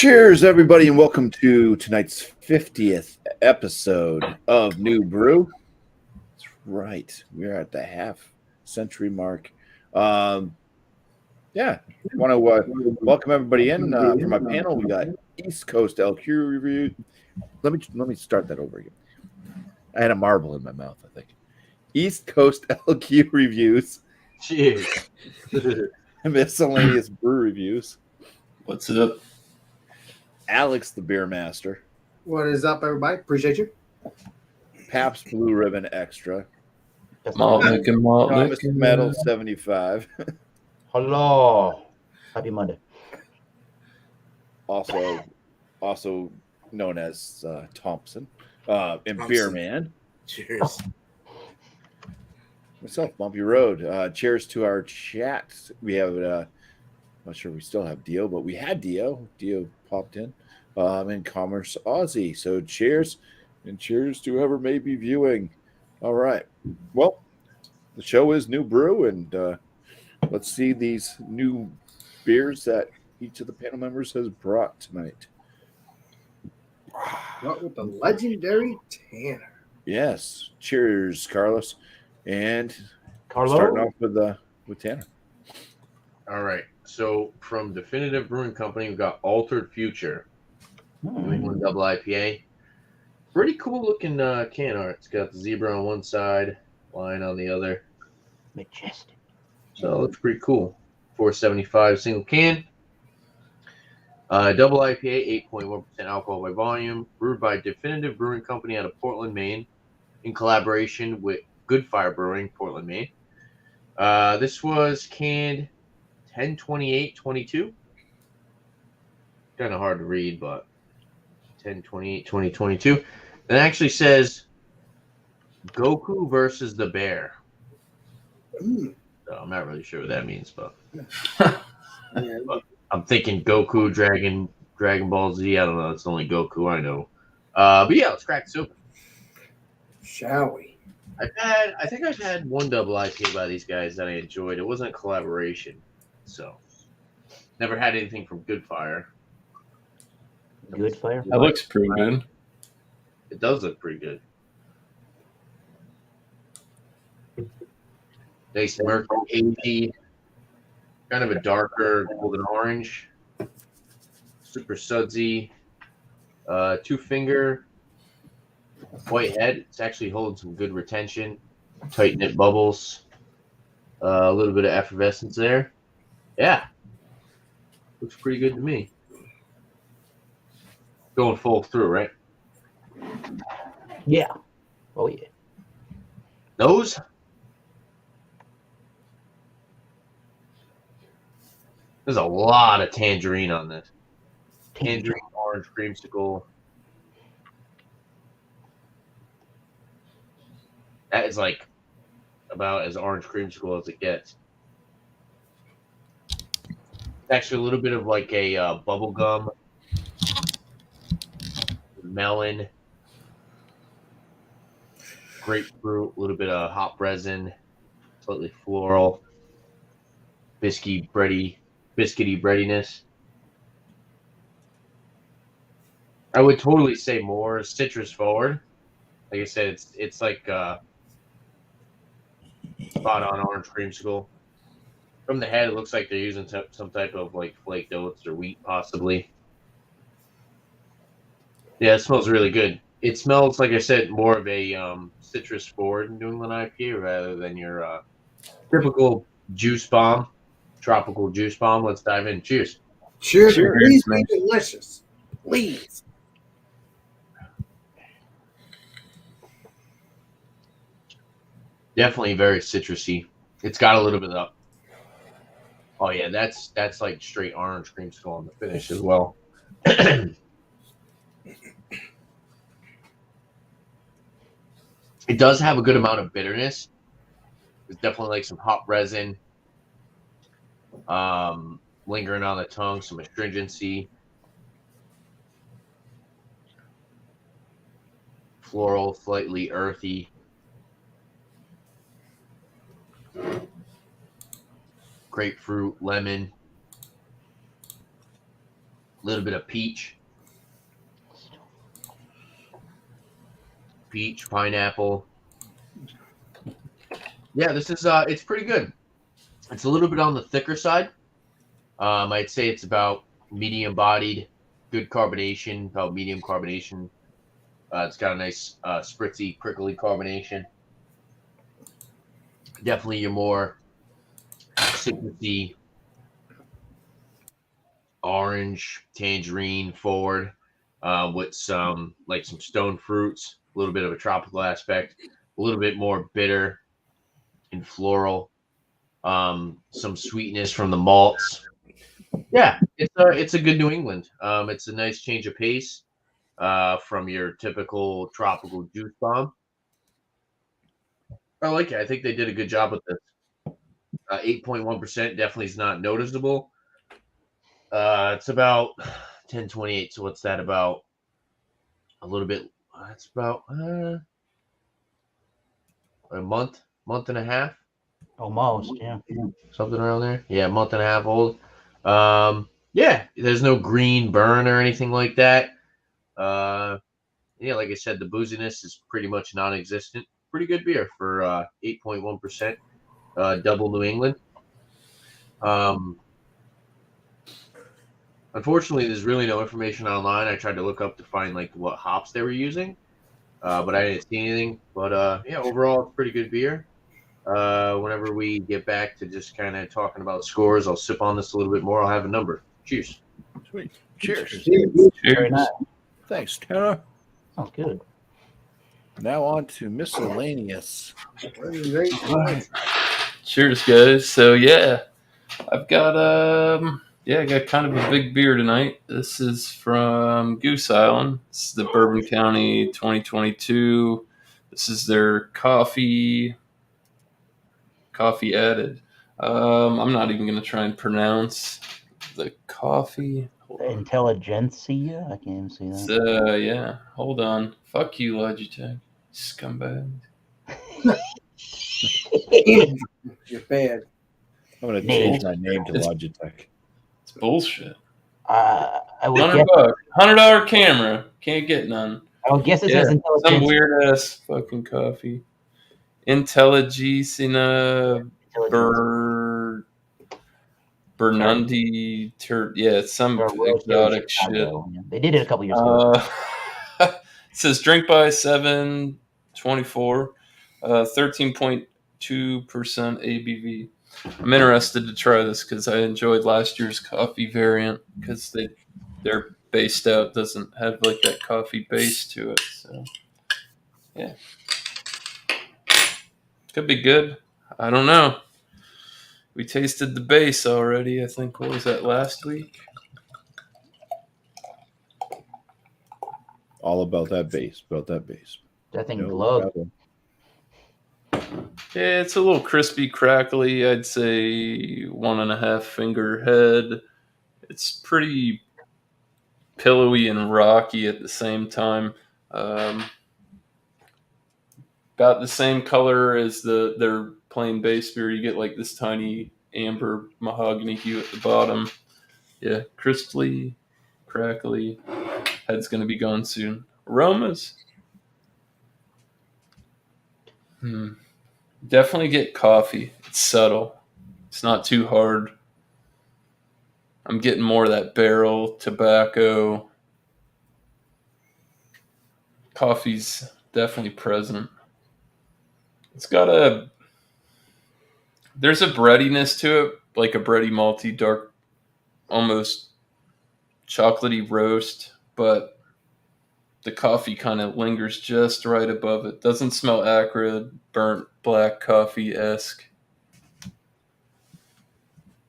Cheers, everybody, and welcome to tonight's 50th episode of New Brew. That's right. We're at the half-century mark. Want to welcome everybody in. For my panel, we got East Coast LQ review. Let me start that over again. I had a marble in my mouth, I think. East Coast LQ reviews. Cheers. Miscellaneous brew reviews. What's up? Alex, the beer master. What is up, everybody? Appreciate you. Pabst Blue Ribbon Extra. Malt licking, malt Thomas licking. Metal 75. Hello. Happy Monday. Also known as Thompson. And Beer Man. Cheers. Myself, Bumpy Road. Cheers to our chat. We have, not sure we still have Dio, but we had Dio. Dio popped in. And Commerce Aussie. So cheers. And cheers to whoever may be viewing. All right. Well, the show is New Brew, and let's see these new beers that each of the panel members has brought tonight. What with the legendary Tanner? Yes. Cheers, Carlos. And Carlo. starting off with Tanner. All right. So from Definitive Brewing Company, we've got Altered Future. New England double IPA. Pretty cool looking can art. It's got the zebra on one side, lion on the other. Majestic. So it looks pretty cool. 475 single can. Double IPA, 8.1% alcohol by volume. Brewed by Definitive Brewing Company out of Portland, Maine, in collaboration with Good Fire Brewing, Portland, Maine. This was canned 10/28/22. Kind of hard to read, but 10/28/2022. It actually says Goku versus the bear. So I'm not really sure what that means, but I'm thinking Goku, Dragon Ball Z. I don't know. It's only Goku I know. But yeah, let's crack this open. Shall we? I think I've had one double IPA by these guys that I enjoyed. It wasn't a collaboration, so never had anything from Good Fire. Good Fire. That looks pretty good. It does look pretty good. Nice murky, hazy, kind of a darker golden orange, super sudsy, 2-finger, white head. It's actually holding some good retention, tight knit bubbles, a little bit of effervescence there. Yeah, looks pretty good to me. Going full through, right? Yeah. Oh yeah. Those? There's a lot of tangerine on this. Tangerine, orange, creamsicle. That is like about as orange creamsicle as it gets. It's actually a little bit of like a bubble gum, melon, grapefruit, a little bit of hop resin, slightly floral, biscuity breadiness. I would totally say more citrus forward. Like I said, it's like spot on orange creamsicle. From the head, it looks like they're using some type of like flaked oats or wheat, possibly. Yeah, it smells really good. It smells, like I said, more of a citrus forward New England IPA rather than your typical juice bomb, tropical juice bomb. Let's dive in. Cheers. Cheers. Cheers, Please man. be delicious. Please. Definitely very citrusy. It's got a little bit of. Oh yeah, that's like straight orange creamsicle on the finish as well. It does have a good amount of bitterness. There's definitely like some hop resin lingering on the tongue, some astringency, floral, slightly earthy. grapefruit, lemon, little bit of peach, pineapple. Yeah, this is it's pretty good. It's a little bit on the thicker side. I'd say it's about medium bodied, good carbonation, about medium carbonation. It's got a nice spritzy, prickly carbonation. Definitely your more citrusy, orange, tangerine forward, with some stone fruits, a little bit of a tropical aspect, a little bit more bitter and floral, some sweetness from the malts. Yeah, it's a good New England. It's a nice change of pace from your typical tropical juice bomb. I like it. I think they did a good job with this. 8.1% definitely is not noticeable. It's about 10.28. So what's that about? A little bit. It's about a month and a half, Almost, yeah. something around there. Yeah, a month and a half old. Yeah, there's no green burn or anything like that. Yeah, like I said, the booziness is pretty much non-existent. Pretty good beer for 8.1%, double New England. Unfortunately, there's really no information online. I tried to look up to find what hops they were using, but I didn't see anything. But yeah, overall, it's pretty good beer. Whenever we get back to just kind of talking about scores, I'll sip on this a little bit more. I'll have a number. Cheers. Sweet. Cheers. Very nice. Thanks, Tanner. Sounds good. Now on to miscellaneous. Cheers, guys. So yeah, I've got I got kind of a big beer tonight. This is from Goose Island. This is the Bourbon County 2022. This is their coffee added. I'm not even gonna try and pronounce the coffee. Intelligentsia? I can't even see that. So yeah, hold on. Fuck you, Logitech, scumbag. You're bad. I'm going to change my name to Logitech. It's bullshit. I would guess. $100, $100 camera. Can't get none. I would guess it says Some intelligentsia. weird ass fucking coffee. Intelligicina Bernundi. Yeah, it's some exotic shit. Yeah. They did it a couple years ago. It says drink by 724, 13.2% ABV. I'm interested to try this because I enjoyed last year's coffee variant because their base stout doesn't have that coffee base to it. So yeah, could be good. I don't know. We tasted the base already. I think what was that last week? All about that base. That thing No glowed. problem. Yeah, it's a little crispy, crackly. I'd say 1.5 finger head. It's pretty pillowy and rocky at the same time. About the same color as their plain base beer. You get this tiny amber mahogany hue at the bottom. Yeah, crisply, crackly. Head's going to be gone soon. Aromas. Definitely get coffee. It's subtle. It's not too hard. I'm getting more of that barrel tobacco. Coffee's definitely present. It's got there's a breadiness to it, like a bready malty dark, almost chocolatey roast, but the coffee kind of lingers just right above it. Doesn't smell acrid, burnt black coffee-esque.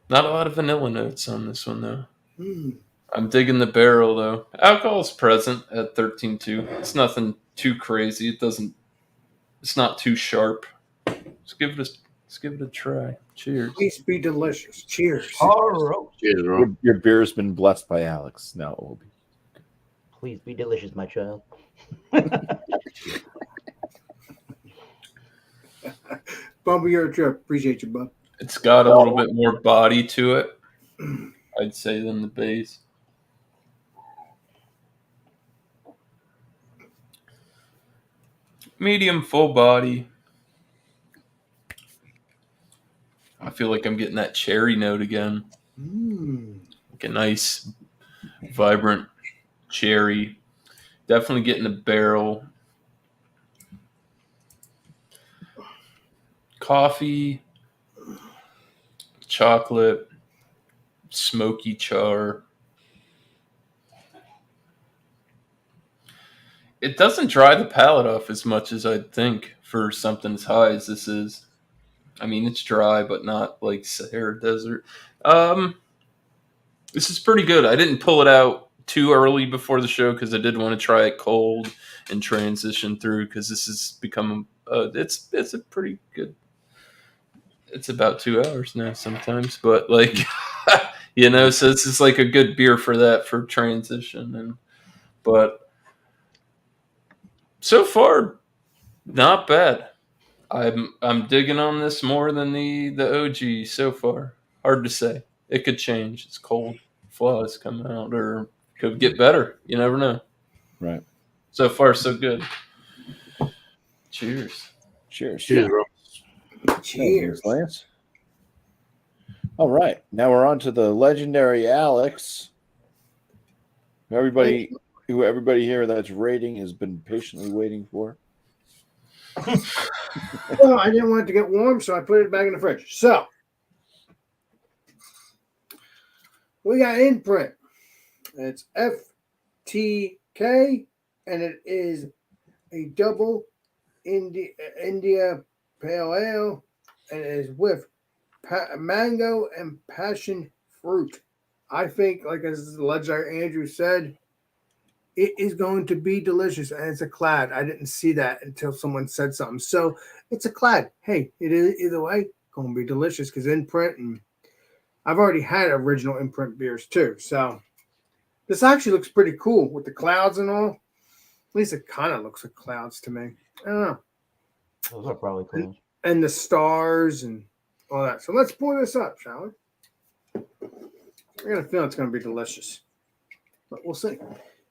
Not a lot of vanilla notes on this one, though. I'm digging the barrel, though. Alcohol's present at 13.2. It's nothing too crazy. It's not too sharp. Let's give it a try. Cheers. Please be delicious. Cheers. All right. Cheers, bro. Your beer has been blessed by Alex. Now it will be. Please be delicious, my child. BuMpy, you're a trip. Appreciate you, bud. It's got a little bit more body to it, I'd say, than the base. medium full body. I feel like I'm getting that cherry note again. Like a nice, vibrant cherry. Definitely getting the barrel. Coffee, chocolate, smoky char. It doesn't dry the palate off as much as I'd think for something as high as this is. I mean, it's dry, but not like Sahara Desert. This is pretty good. I didn't pull it out too early before the show because I did want to try it cold and transition through because this has become it's a pretty good. It's about 2 hours now sometimes, but like so this is like a good beer for that for transition but so far not bad. I'm digging on this more than the OG so far. Hard to say. It could change. It's cold. Flaws come out or could get better. You never know. Right. So far, so good. Cheers. Cheers. Cheers, bro. Cheers. Lance. All right. Now we're on to the legendary Alex. Everybody here that's rating has been patiently waiting for. Well, I didn't want it to get warm, so I put it back in the fridge. So we got Imprint. It's FTK, and it is a double India Pale Ale, and it is with mango and passion fruit. I think, like as the legendary Andrew said, it is going to be delicious, and it's a clad. I didn't see that until someone said something. So it's a clad. Hey, it is either way going to be delicious because Imprint, and I've already had original Imprint beers too. So this actually looks pretty cool with the clouds and all. At least it kind of looks like clouds to me. I don't know. Those are probably cool. And the stars and all that. So let's pour this up, shall we? I got a feeling it's going to be delicious, but we'll see.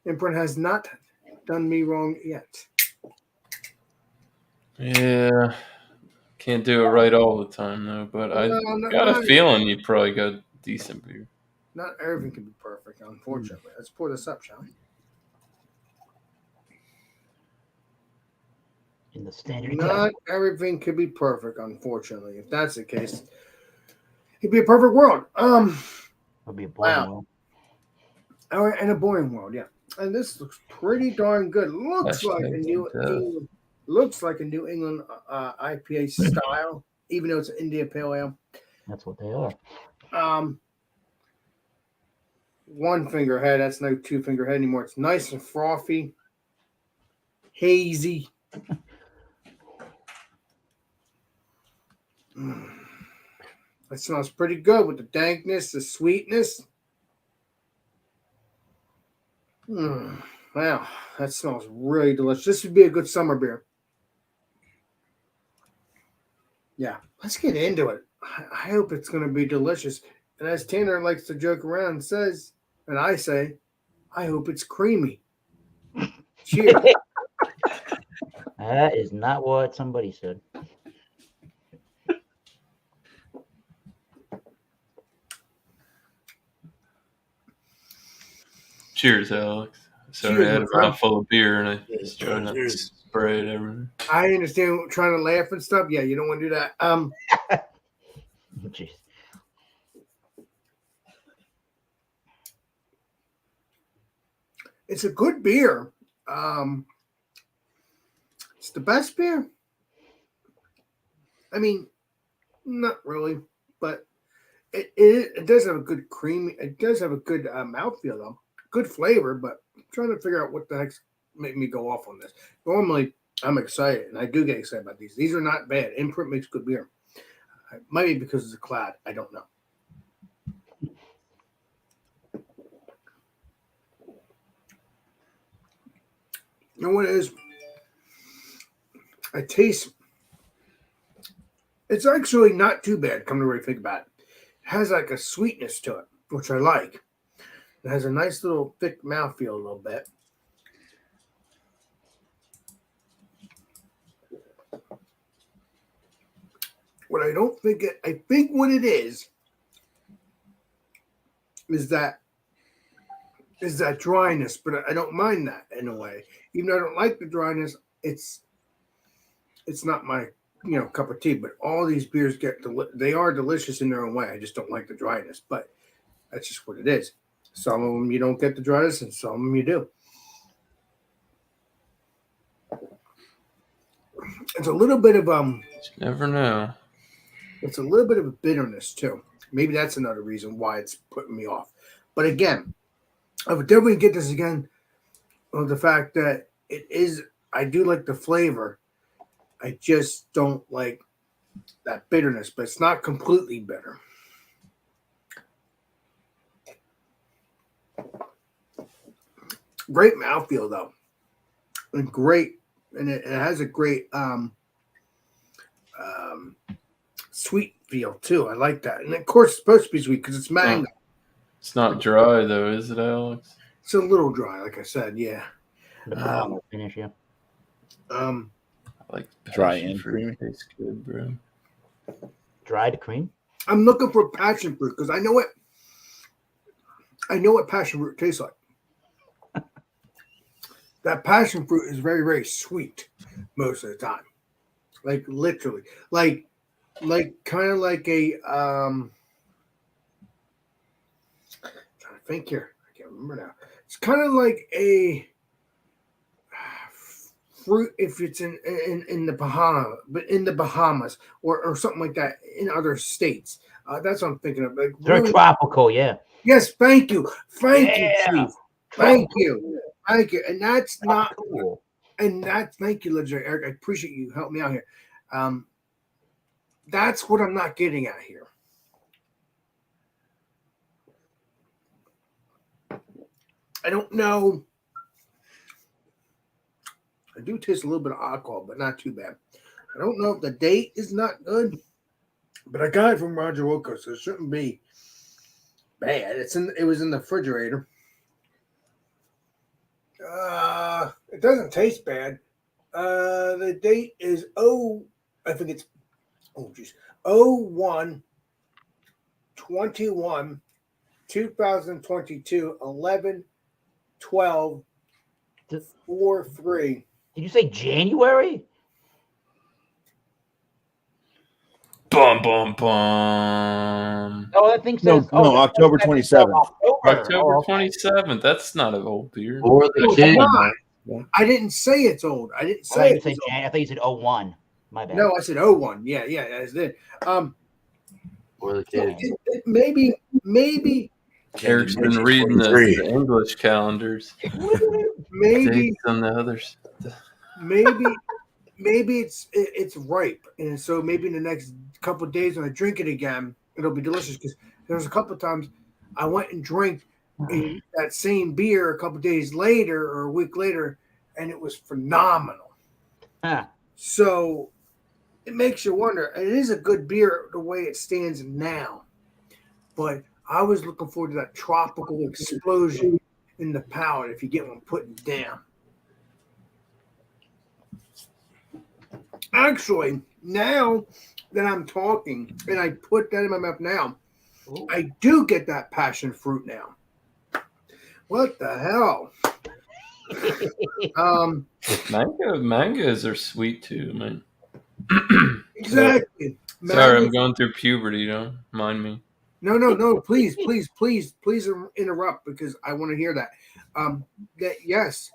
Imprint has not done me wrong yet. Yeah. Can't do it right all the time, though. But I got a feeling you probably got decent beer. Not everything can be perfect, unfortunately. Let's pour this up, shall we? In the standard Not everything could be perfect, unfortunately. If that's the case, it'd be a perfect world. It'll be a boring world. And a boring world, yeah. And this looks pretty darn good. Looks like a New England IPA style, even though it's an India Pale Ale. That's what they are. One finger head. That's no two finger head anymore. It's nice and frothy, hazy. It smells pretty good with the dankness, the sweetness. Wow, that smells really delicious. This would be a good summer beer. Yeah, let's get into it. I hope it's going to be delicious. And as Tanner likes to joke around and says, and I say, I hope it's creamy. Cheers. That is not what somebody said. Cheers, Alex. Sorry, Cheers, I had my a friend. mouthful of beer and I just tried not to spray it everywhere. I understand trying to laugh and stuff. Yeah, you don't want to do that. Jeez. It's a good beer. It's the best beer. I mean, not really, but it does have a good cream. It does have a good mouthfeel, though. Good flavor, but I'm trying to figure out what the heck's made me go off on this. Normally, I'm excited, and I do get excited about these. These are not bad. Imprint makes good beer. Maybe because it's a clad. I don't know. You know what it is? I taste. It's actually not too bad, come to really think about it. It has like a sweetness to it, which I like. It has a nice little thick mouthfeel a little bit. What I don't think it, I think what it is that dryness, but I don't mind that in a way. Even though I don't like the dryness, it's not my cup of tea. But all these beers they are delicious in their own way. I just don't like the dryness, but that's just what it is. Some of them you don't get the dryness, and some of them you do. It's a little bit of You never know. It's a little bit of a bitterness too. Maybe that's another reason why it's putting me off. But again, I would definitely get this again of the fact that it is. I do like the flavor. I just don't like that bitterness, but it's not completely bitter. Great mouthfeel though, and great, and it has a great sweet feel too. I like that, and of course it's supposed to be sweet because it's mango. It's not dry though, is it, Alex? It's a little dry, like I said. Yeah. The finish, yeah. I like Dry passion and fruit. creamy. Tastes good, bro. Dried cream. I'm looking for passion fruit because I know what passion fruit tastes like. That passion fruit is very, very sweet most of the time. Like literally. Like kind of like a I'm trying to think here. I can't remember now. It's kind of like a fruit if it's in the Bahamas or something like that in other states. That's what I'm thinking of. Like They're really, tropical, yeah. yes, thank you, Yeah. Chief. Thank you. And that's not Cool. and that's thank you, legendary Eric. I appreciate you helping me out here. That's what I'm not getting at here. I don't know. I do taste a little bit of alcohol, but not too bad. I don't know if the date is not good, but I got it from Roger Wilco, so it shouldn't be bad. It was in the refrigerator. It doesn't taste bad. The date is I think it's 01 21 2022 11 12 4 3. Did you say January? Bum bum bum. Oh, that thing No, says October 27th. October 27th. That's not an old beer. Or the No, kid. it's not. I didn't say it's old. I didn't I say thought you it's said old. I thought you said 01. My bad. No, I said 01. Yeah, that's it. Or the So kid. maybe Eric's been reading the English calendars. maybe Dates on the others. maybe it's ripe, and so maybe in the next couple of days when I drink it again, it'll be delicious. Because there was a couple of times I went and drank that same beer a couple of days later or a week later, and it was phenomenal. Huh. So it makes you wonder. It is a good beer the way it stands now, but I was looking forward to that tropical explosion in the palate if you get one put down. Actually, now that I'm talking and I put that in my mouth now, Ooh. I do get that passion fruit now. What the hell? Mangoes are sweet too, man. Exactly. Sorry, I'm Mango- going through puberty. Don't mind me. No. Please interrupt because I want to hear that. That yes,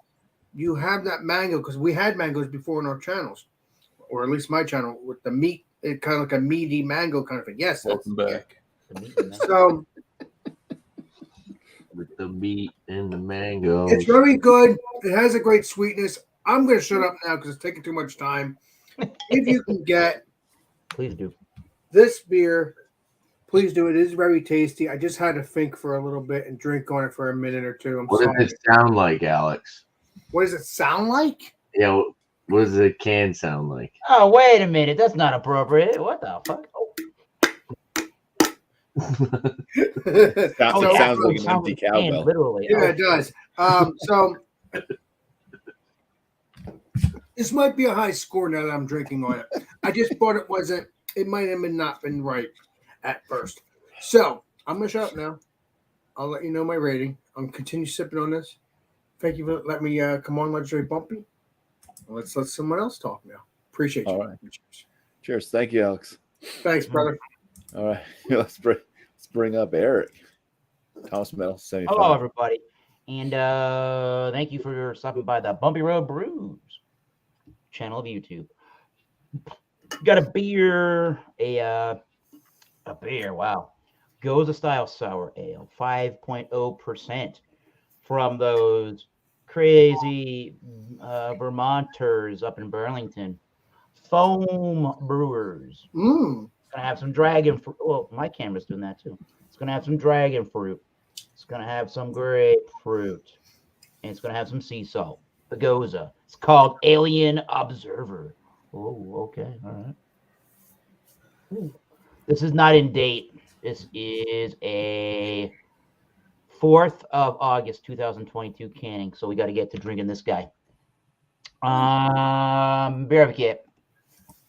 you have that mango because we had mangoes before in our channels, or at least my channel with the meat, kind of like a meaty mango kind of thing. Yes. Welcome back. So With the meat and the mango. it's very good. It has a great sweetness. I'm going to shut up now because it's taking too much time. If you can get Please do. this beer, please do. It is very tasty. I just had to think for a little bit and drink on it for a minute or two. I'm What sorry. does it sound like, Alex? What does it sound like? Yeah, what does the can sound like? Oh, wait a minute. That's not appropriate. What the fuck? Oh, It sounds like an empty cowbell. Literally. Yeah, Oh, it does. So this might be a high score now that I'm drinking on it. I just thought it wasn't it might have not been right at first. So I'm gonna shut up now. I'll let you know my rating. I'm continue sipping on this. Thank you for letting me come on Legendary Bumpy. Let's let someone else talk now. Appreciate you. All right. Cheers. Thank you, Alex. Thanks, brother. All right. Let's bring up Eric. Thomas Metal 75. Hello, everybody. And thank you for stopping by the Bumpy Road Brews channel of YouTube. Got a beer, a beer, wow. Goza Style Sour Ale, 5.0% from those crazy Vermonters up in Burlington. Foam Brewers. Mm. Gonna have some dragon fruit. Well, my camera's doing that too. It's gonna have some dragon fruit. It's gonna have some grapefruit. And it's gonna have some sea salt. The Goza. It's called Alien Observer. Oh, okay. All right. Ooh. This is not in date. This is a 4th of August, 2022 canning. So we got to get to drinking this guy. Beer Advocate.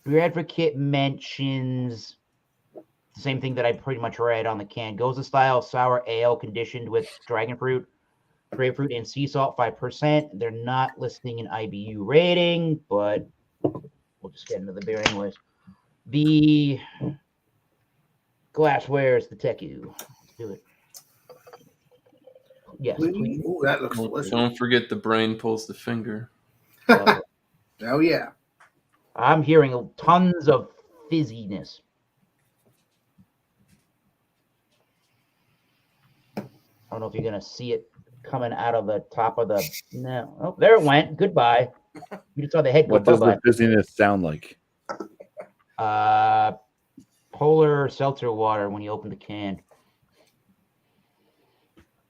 Beer Advocate mentions the same thing that I pretty much read on the can. Goza Style Sour Ale conditioned with dragon fruit, grapefruit, and sea salt, 5%. They're not listing an IBU rating, but we'll just get into the beer anyways. The glassware is the Teku. Let's do it. Yes. Please. Ooh, that looks delicious. Don't forget the brain pulls the finger. Oh yeah. I'm hearing tons of fizziness. I don't know if you're going to see it coming out of the top of the... No. Oh, there it went. Goodbye. You just saw the head go What does bye-bye. the dizziness sound like? Polar seltzer water when you open the can.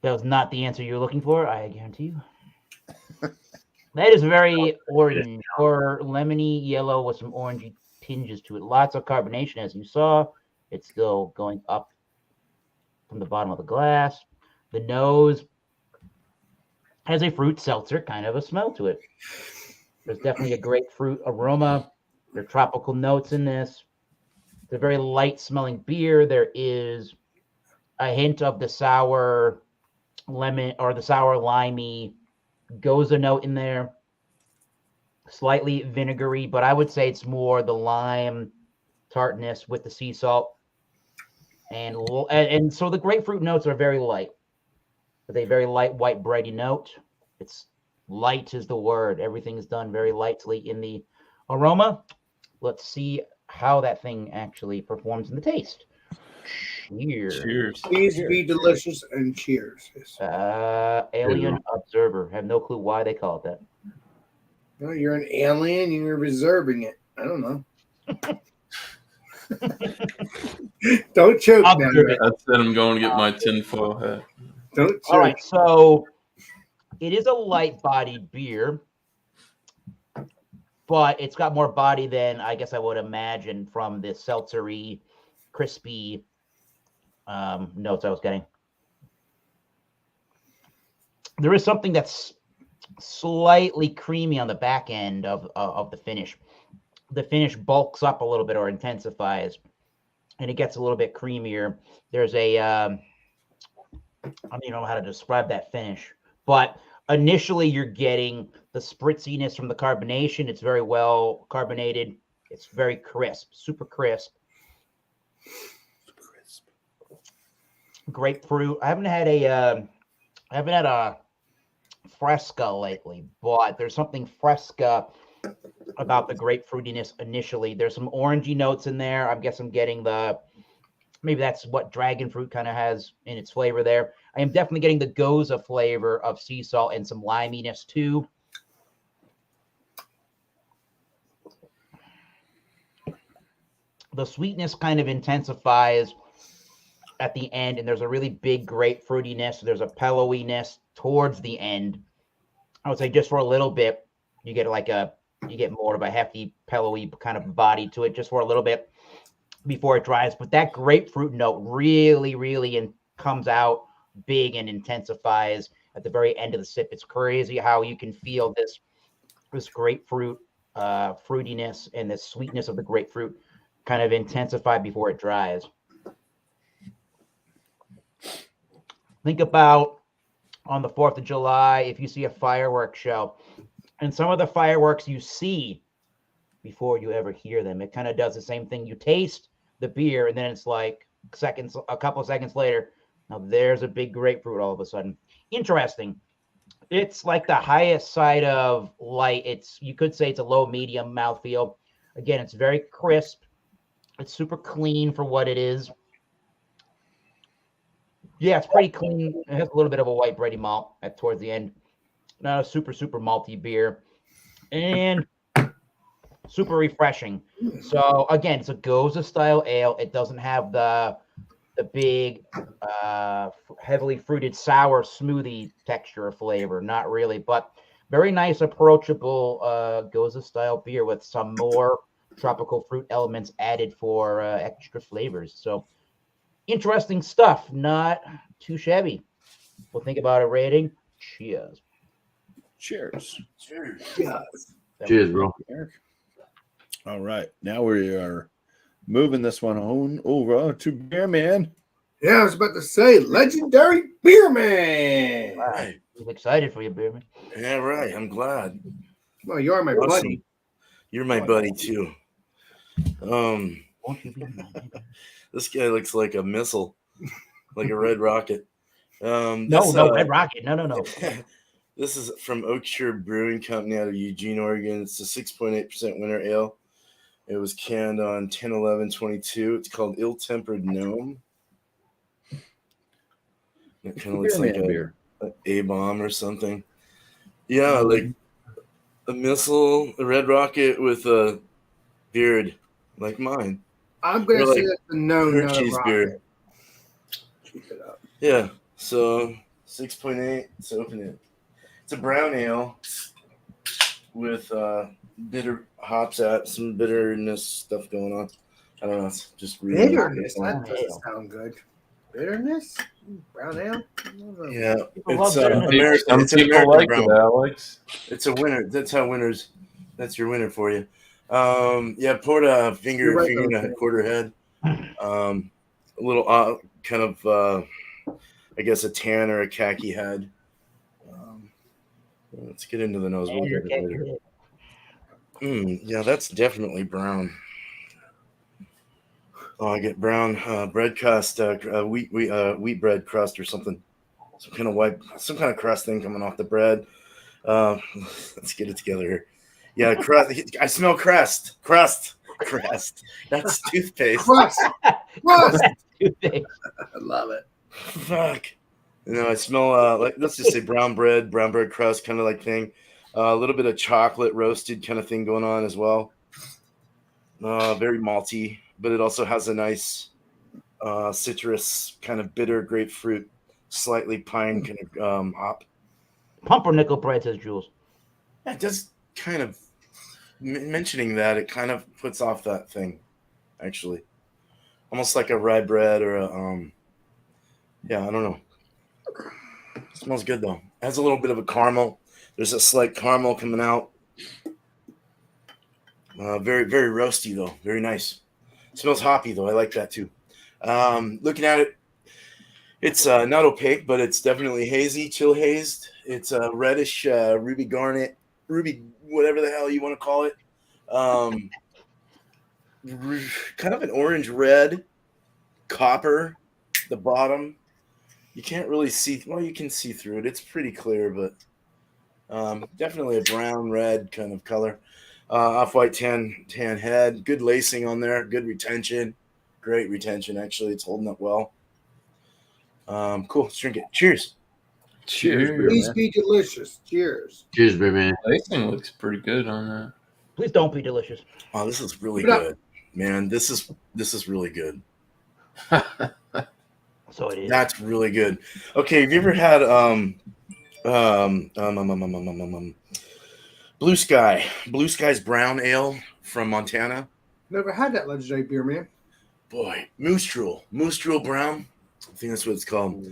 That was not the answer you're looking for, I guarantee you. That is very orange or lemony yellow with some orangey tinges to it. Lots of carbonation, as you saw. It's still going up from the bottom of the glass. The nose has a fruit seltzer kind of a smell to it. There's definitely a grapefruit aroma. There are tropical notes in this. It's a very light smelling beer. There is a hint of the sour lemon or the sour limey Goza note in there. Slightly vinegary, but I would say it's more the lime tartness with the sea salt. And so the grapefruit notes are very light. With a very light white bready note. It's light is the word. Everything is done very lightly in the aroma. Let's see how that thing actually performs in the taste. Cheers. Cheers. Please be delicious and cheers. Alien Observer. Have no clue why they call it that. No, you're an alien. You're reserving it. I don't know. Don't choke now. That's it. I'm going to get my tinfoil hat. Don't choke. All right, so it is a light-bodied beer, but it's got more body than I guess I would imagine from the seltzery, crispy notes I was getting. There is something that's slightly creamy on the back end of the finish. The finish bulks up a little bit or intensifies, and it gets a little bit creamier. There's a I don't even know how to describe that finish, but initially you're getting the spritziness from the carbonation. It's very well carbonated. It's very crisp, super crisp. Grapefruit. I haven't had a Fresca lately, but there's something Fresca about the grapefruitiness initially. There's some orangey notes in there. I guess I'm getting maybe that's what dragon fruit kind of has in its flavor there. I am definitely getting the Goza flavor of sea salt and some liminess too. The sweetness kind of intensifies at the end, and there's a really big grapefruitiness. There's a pellowiness towards the end. I would say just for a little bit, you get more of a hefty, pillowy kind of body to it just for a little bit before it dries. But that grapefruit note really comes out big and intensifies at the very end of the sip. It's crazy how you can feel this grapefruit fruitiness and the sweetness of the grapefruit kind of intensified before it dries. Think about on the 4th of July, if you see a fireworks show, and some of the fireworks you see before you ever hear them, it kind of does the same thing. You taste the beer, and then it's like a couple of seconds later, now there's a big grapefruit all of a sudden. Interesting. It's like the highest side of light. You could say it's a low medium mouthfeel. Again, it's very crisp. It's super clean for what it is. Yeah, it's pretty clean. It has a little bit of a white bready malt towards the end. Not a super malty beer, and super refreshing. So again, it's a Goza style ale. It doesn't have the big, heavily fruited sour smoothie texture or flavor. Not really, but very nice, approachable Goza style beer with some more tropical fruit elements added for extra flavors. So interesting stuff. Not too shabby. We'll think about a rating. Cheers. Cheers. Yes. Cheers, bro. Eric. All right. Now we are moving this one on over to Beer Man. Yeah, I was about to say legendary beer man. Wow. Right. I'm excited for you, Beerman. Yeah, right. I'm glad. Well, you are my Awesome. buddy. You're my buddy too. Won't you be my neighbor? This guy looks like a missile, like a red rocket. No, Red Rocket. No. This is from Oakshire Brewing Company out of Eugene, Oregon. It's a 6.8% winter ale. It was canned on 10/11/22. It's called Ill Tempered Gnome. It kind of looks like beer. an A-bomb or something. Yeah, like a missile, a red rocket with a beard like mine. I'm gonna You're say like that's a no, not a Hershey's rocket. beer. Keep it up. Yeah, so 6.8. Let's open it. It's a brown ale with bitter hops, some bitterness stuff going on. I don't know. It's just really Bitterness. That Ale. doesn't sound good. Bitterness? Brown ale? I don't know. Yeah, People love it's bitterness. American. Some It's people American like brown. it, Alex. It's a winner. That's how winners. That's your winner for you. Yeah, poured a finger You're right, and though. a quarter head. A little kind of I guess a tan or a khaki head. Let's get into the nose. We'll get it later. Yeah, that's definitely brown. Oh, I get brown bread crust, wheat bread crust or something. Some kind of crust thing coming off the bread. Let's get it together here. Yeah, crust. I smell crust. Crust. That's toothpaste. Crust. Crust. Toothpaste. I love it. Fuck. I smell like, let's just say brown bread crust kind of like thing. A little bit of chocolate roasted kind of thing going on as well. Very malty, but it also has a nice citrus kind of bitter grapefruit, slightly pine kind of hop. Pumpernickel bread, says Jules. Yeah, it does kind of mentioning that, it kind of puts off that thing, actually. Almost like a rye bread or a yeah, I don't know. It smells good though. It has a little bit of a caramel. There's a slight caramel coming out. Very, very roasty though. Very nice. It smells hoppy though. I like that too. Looking at it, it's not opaque, but it's definitely hazy, chill hazed. It's a reddish, ruby garnet, ruby whatever the hell you want to call it. Kind of an orange red, copper. The bottom, you can't really see. Well, you can see through it. It's pretty clear, but definitely a brown red kind of color. Off-white tan head. Good lacing on there. Good retention. Great retention. Actually, it's holding up well. Cool. Let's drink it. Cheers. Cheers. Please be delicious. Cheers. Cheers, baby man. Lacing looks pretty good on that. Please don't be delicious. Oh, this is really Keep it up. good, man. This is really good. So it is. That's really good. Okay, have you ever had Blue Sky? Blue Sky's brown ale from Montana. Never had that legendary beer man. Boy, Moose Drool Brown. I think that's what it's called.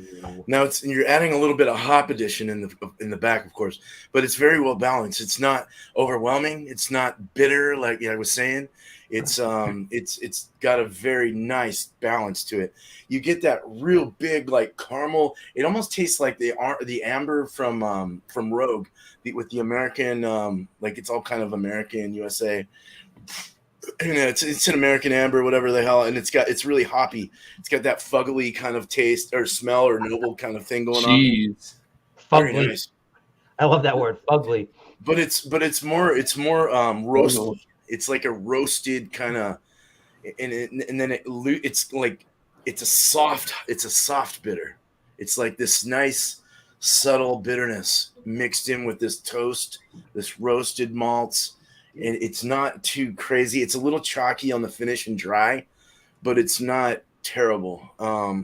Now you're adding a little bit of hop addition in the back, of course, but it's very well balanced. It's not overwhelming. It's not bitter, like I was saying. It's got a very nice balance to it. You get that real big like caramel. It almost tastes like the amber from Rogue, with the American like it's all kind of American USA. And it's an American amber, whatever the hell, and it's really hoppy. It's got that fuggly kind of taste or smell or noble kind of thing going on. Cheese. Very Fugly. nice. I love that word, fugly. But it's more roasted. It's like a roasted kind of, and then it's a soft bitter. It's like this nice subtle bitterness mixed in with this toast, this roasted malts. And it's not too crazy. It's a little chalky on the finish and dry, but it's not terrible. I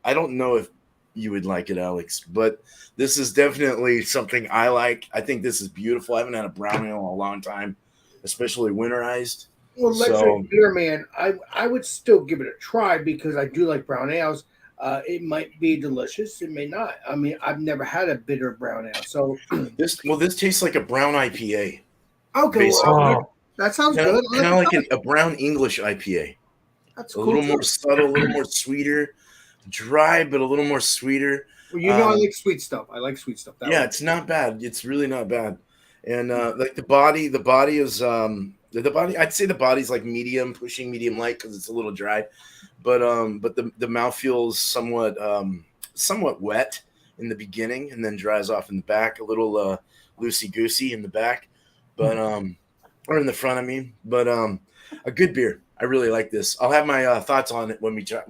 don't know if you would like it, Alex, but this is definitely something I like. I think this is beautiful. I haven't had a brown ale in a long time, especially winterized. Well, let's say beer man, I would still give it a try because I do like brown ales. It might be delicious. It may not. I mean, I've never had a bitter brown ale. So this tastes like a brown IPA. Okay, well, that sounds good. Kind of like a brown English IPA. That's a little more subtle, a little more sweeter, dry, but a little more sweeter. Well, I like sweet stuff. I like sweet stuff. It's not bad. It's really not bad. And like the body is I'd say the body's like medium, pushing medium light because it's a little dry, but the mouthfeel is somewhat wet in the beginning and then dries off in the back, a little loosey goosey in the back. But or in the front, I mean, but a good beer. I really like this. I'll have my thoughts on it when we chat.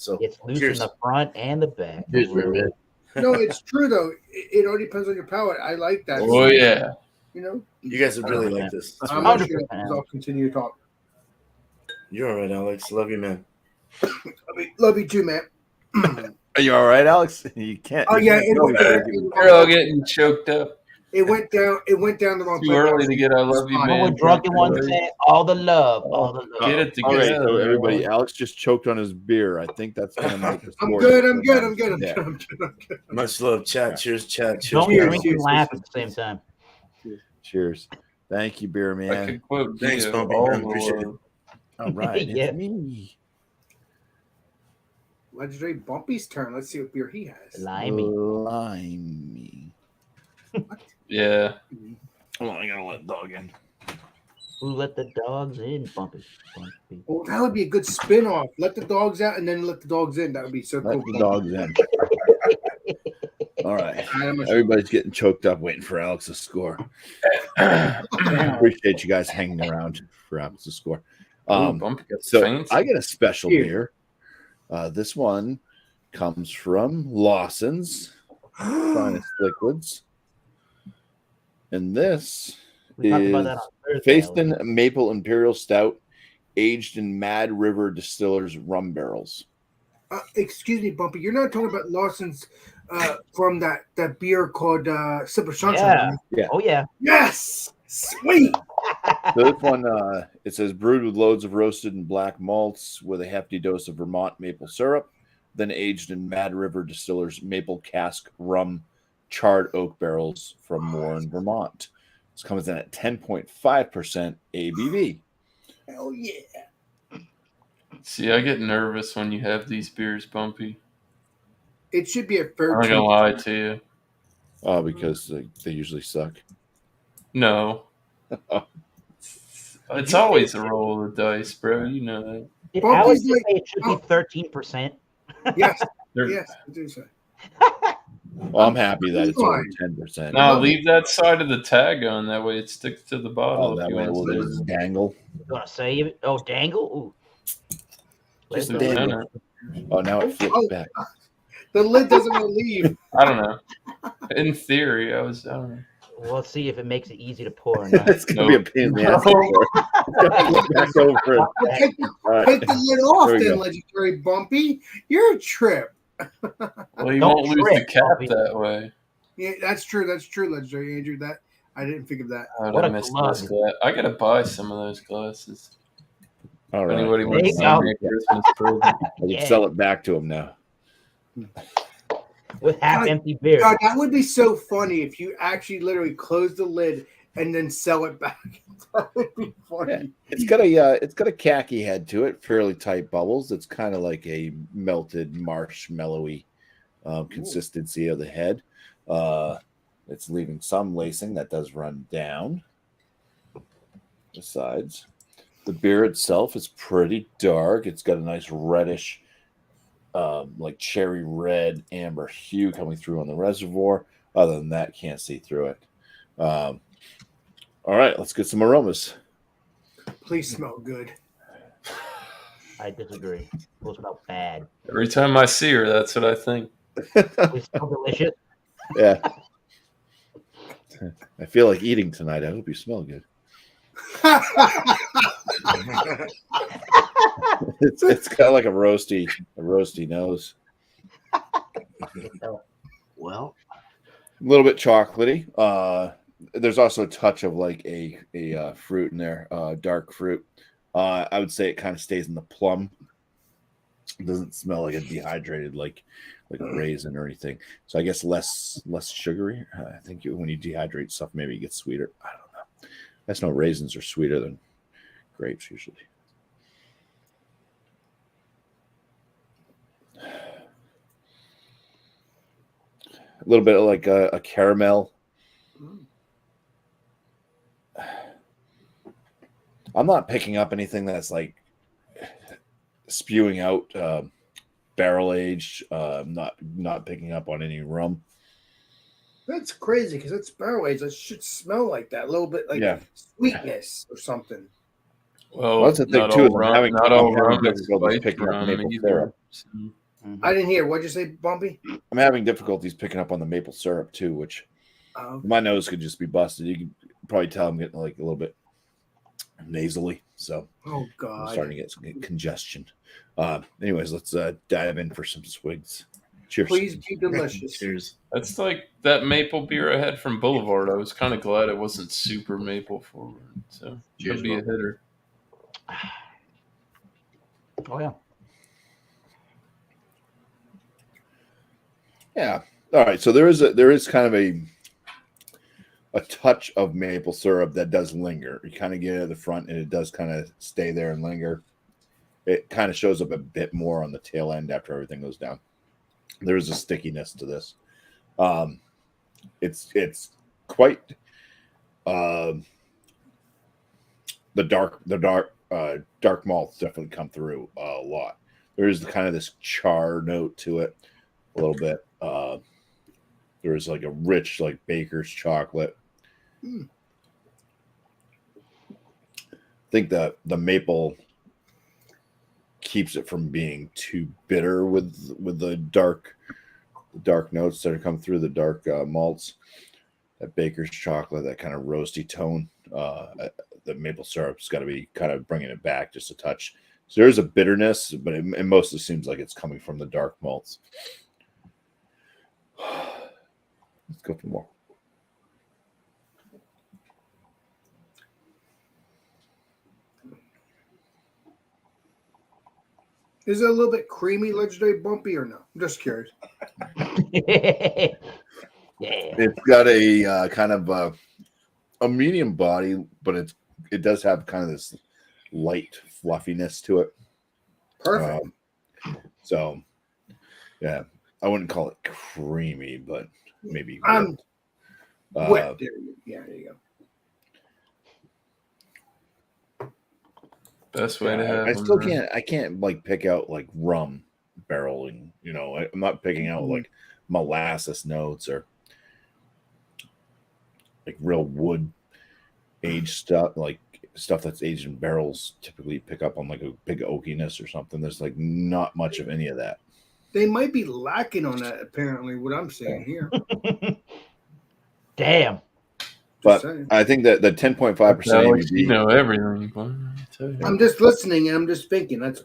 So it's loose cheers. in the front and the back. No, it's true though. It all depends on your palate. I like that. Oh yeah. You guys would really like this. I'll continue to talk. You're all right, Alex. Love you, man. Love you too, man. Are you all right, Alex? You can't. Oh yeah, You're all getting choked up. It went down the wrong. Too early to get I love you, man. We're drunken one day. All the love. Get it together. All right, so everybody. Alex just choked on his beer. I think that's gonna make us. I'm good. Much love, chat. Cheers, chat. Cheers. Don't drink and laugh at the same time. Cheers. Thank you, beer man. I could quote Thanks, Dio. BuMpy. Appreciate it. All right, Yeah. it's me. Legendary BuMpy's turn. Let's see what beer he has. Limey. Yeah. Hold on, I gotta let the dog in. Who let the dogs in, BuMpy? Well, that would be a good spin-off. Let the dogs out and then let the dogs in. That would be so Let cool. the dogs in. All right. Everybody's getting choked up waiting for Alex to score. Appreciate you guys hanging around for Alex to score. BuMpy got So fancy. I get a special beer. This one comes from Lawson's Finest Liquids. And this is Faiston Maple Imperial Stout, aged in Mad River Distillers rum barrels. Excuse me, BuMpy. You're not talking about Lawson's from that beer called Sip of Sunshine. Yeah. Oh yeah. Yes. Sweet. So this one, it says brewed with loads of roasted and black malts with a hefty dose of Vermont maple syrup, then aged in Mad River Distillers maple cask rum charred oak barrels from Warren, Vermont. This comes in at 10.5% ABV. Hell yeah. See, I get nervous when you have these beers, BuMpy. It should be a fair. I'm not gonna lie to you. Oh, because they usually suck. No. It's always a roll of the dice, bro. You know that. I would say it should be 13%. Yes. Yes, I do say. Well, I'm happy that it's only 10%. Now leave that side of the tag on. That way it sticks to the bottle. Oh, that way it will just dangle. You want to say it? Oh, dangle? Ooh. Just Let's a go. minute. Oh, now it flips back. The lid doesn't want to leave. I don't know. In theory, I don't know. We'll see if it makes it easy to pour or not. It's going to be a pain in the ass. Back over it. Take the lid off There we then, go. Legendary BuMpy. You're a trip. Well, you Don't won't lose trip, the cap BuMpy. that way. Yeah, that's true. That's true, Legendary Andrew. That I didn't think of that. What I a missed glove. that. I gotta buy some of those glasses. All If right. anybody There wants you to go. send me a Christmas present. I can Yeah. sell it back to him now. with half God- empty beer. God, that would be so funny if you actually literally close the lid and then sell it back. That would be funny. Yeah. It's got a khaki head to it, fairly tight bubbles. It's kind of like a melted marshmallowy consistency of the head. It's leaving some lacing that does run down the sides. The beer itself is pretty dark. It's got a nice reddish, like cherry red amber hue coming through on the reservoir. Other than that, can't see through it. All right, let's get some aromas. Please smell good. I disagree. Those smell bad. Every time I see her, that's what I think. They smell delicious. Yeah. I feel like eating tonight. I hope you smell good. It's kind of like a roasty nose. Well, A little bit chocolatey. There's also a touch of like a fruit in there, dark fruit. I would say it kind of stays in the plum. It doesn't smell like a dehydrated like a raisin or anything. So I guess less sugary. I think when you dehydrate stuff, maybe it gets sweeter. I don't know. I know raisins are sweeter than grapes usually. A little bit of like a caramel. I'm not picking up anything that's like spewing out barrel aged. Not picking up on any rum. That's crazy because it's barrel aged. It should smell like that. A little bit like sweetness or something. Well, That's the thing not too. all rum, not all rum is difficulties spiked picking up rum maple either. syrup. So, I didn't hear. What'd you say, Bumpy? I'm having difficulties picking up on the maple syrup too, which my nose could just be busted. You can probably tell I'm getting like a little bit nasally, so oh I'm god, starting to get some congestion. Anyways, let's dive in for some swigs. Cheers. please be delicious. cheers. that's like that maple beer I had from Boulevard. I was kind of glad it wasn't super maple forward. So Cheers, could be a Bob. hitter. Oh yeah. Yeah. All right. So there is kind of a touch of maple syrup that does linger. You kind of get it at the front, and it does kind of stay there and linger. It kind of shows up a bit more on the tail end after everything goes down. There is a stickiness to this. It's quite the dark malts definitely come through a lot. There is kind of this char note to it a little bit. There is like a rich like baker's chocolate. I think that the maple keeps it from being too bitter with the dark notes that come through the dark malts. That baker's chocolate, that kind of roasty tone. The maple syrup's got to be kind of bringing it back just a touch. So there's a bitterness, but it mostly seems like it's coming from the dark malts. Let's go for more. Is it a little bit creamy, legendary Bumpy, or no? I'm just curious. Yeah. It's got a kind of a medium body, but it does have kind of this light fluffiness to it. Perfect. So, yeah, I wouldn't call it creamy, but maybe Wet. There you go. Best way to have. I them, still man. can't like pick out like rum barreling. You know, I'm not picking out like molasses notes or like real wood aged stuff, like stuff that's aged in barrels. Typically, pick up on like a big oakiness or something. There's like not much of any of that. They might be lacking on that. Apparently, what I'm seeing here. Damn. But saying. I think that the 10.5% Alex, ABV, you know everything. Boy, I tell you. I'm just listening and I'm just thinking. That's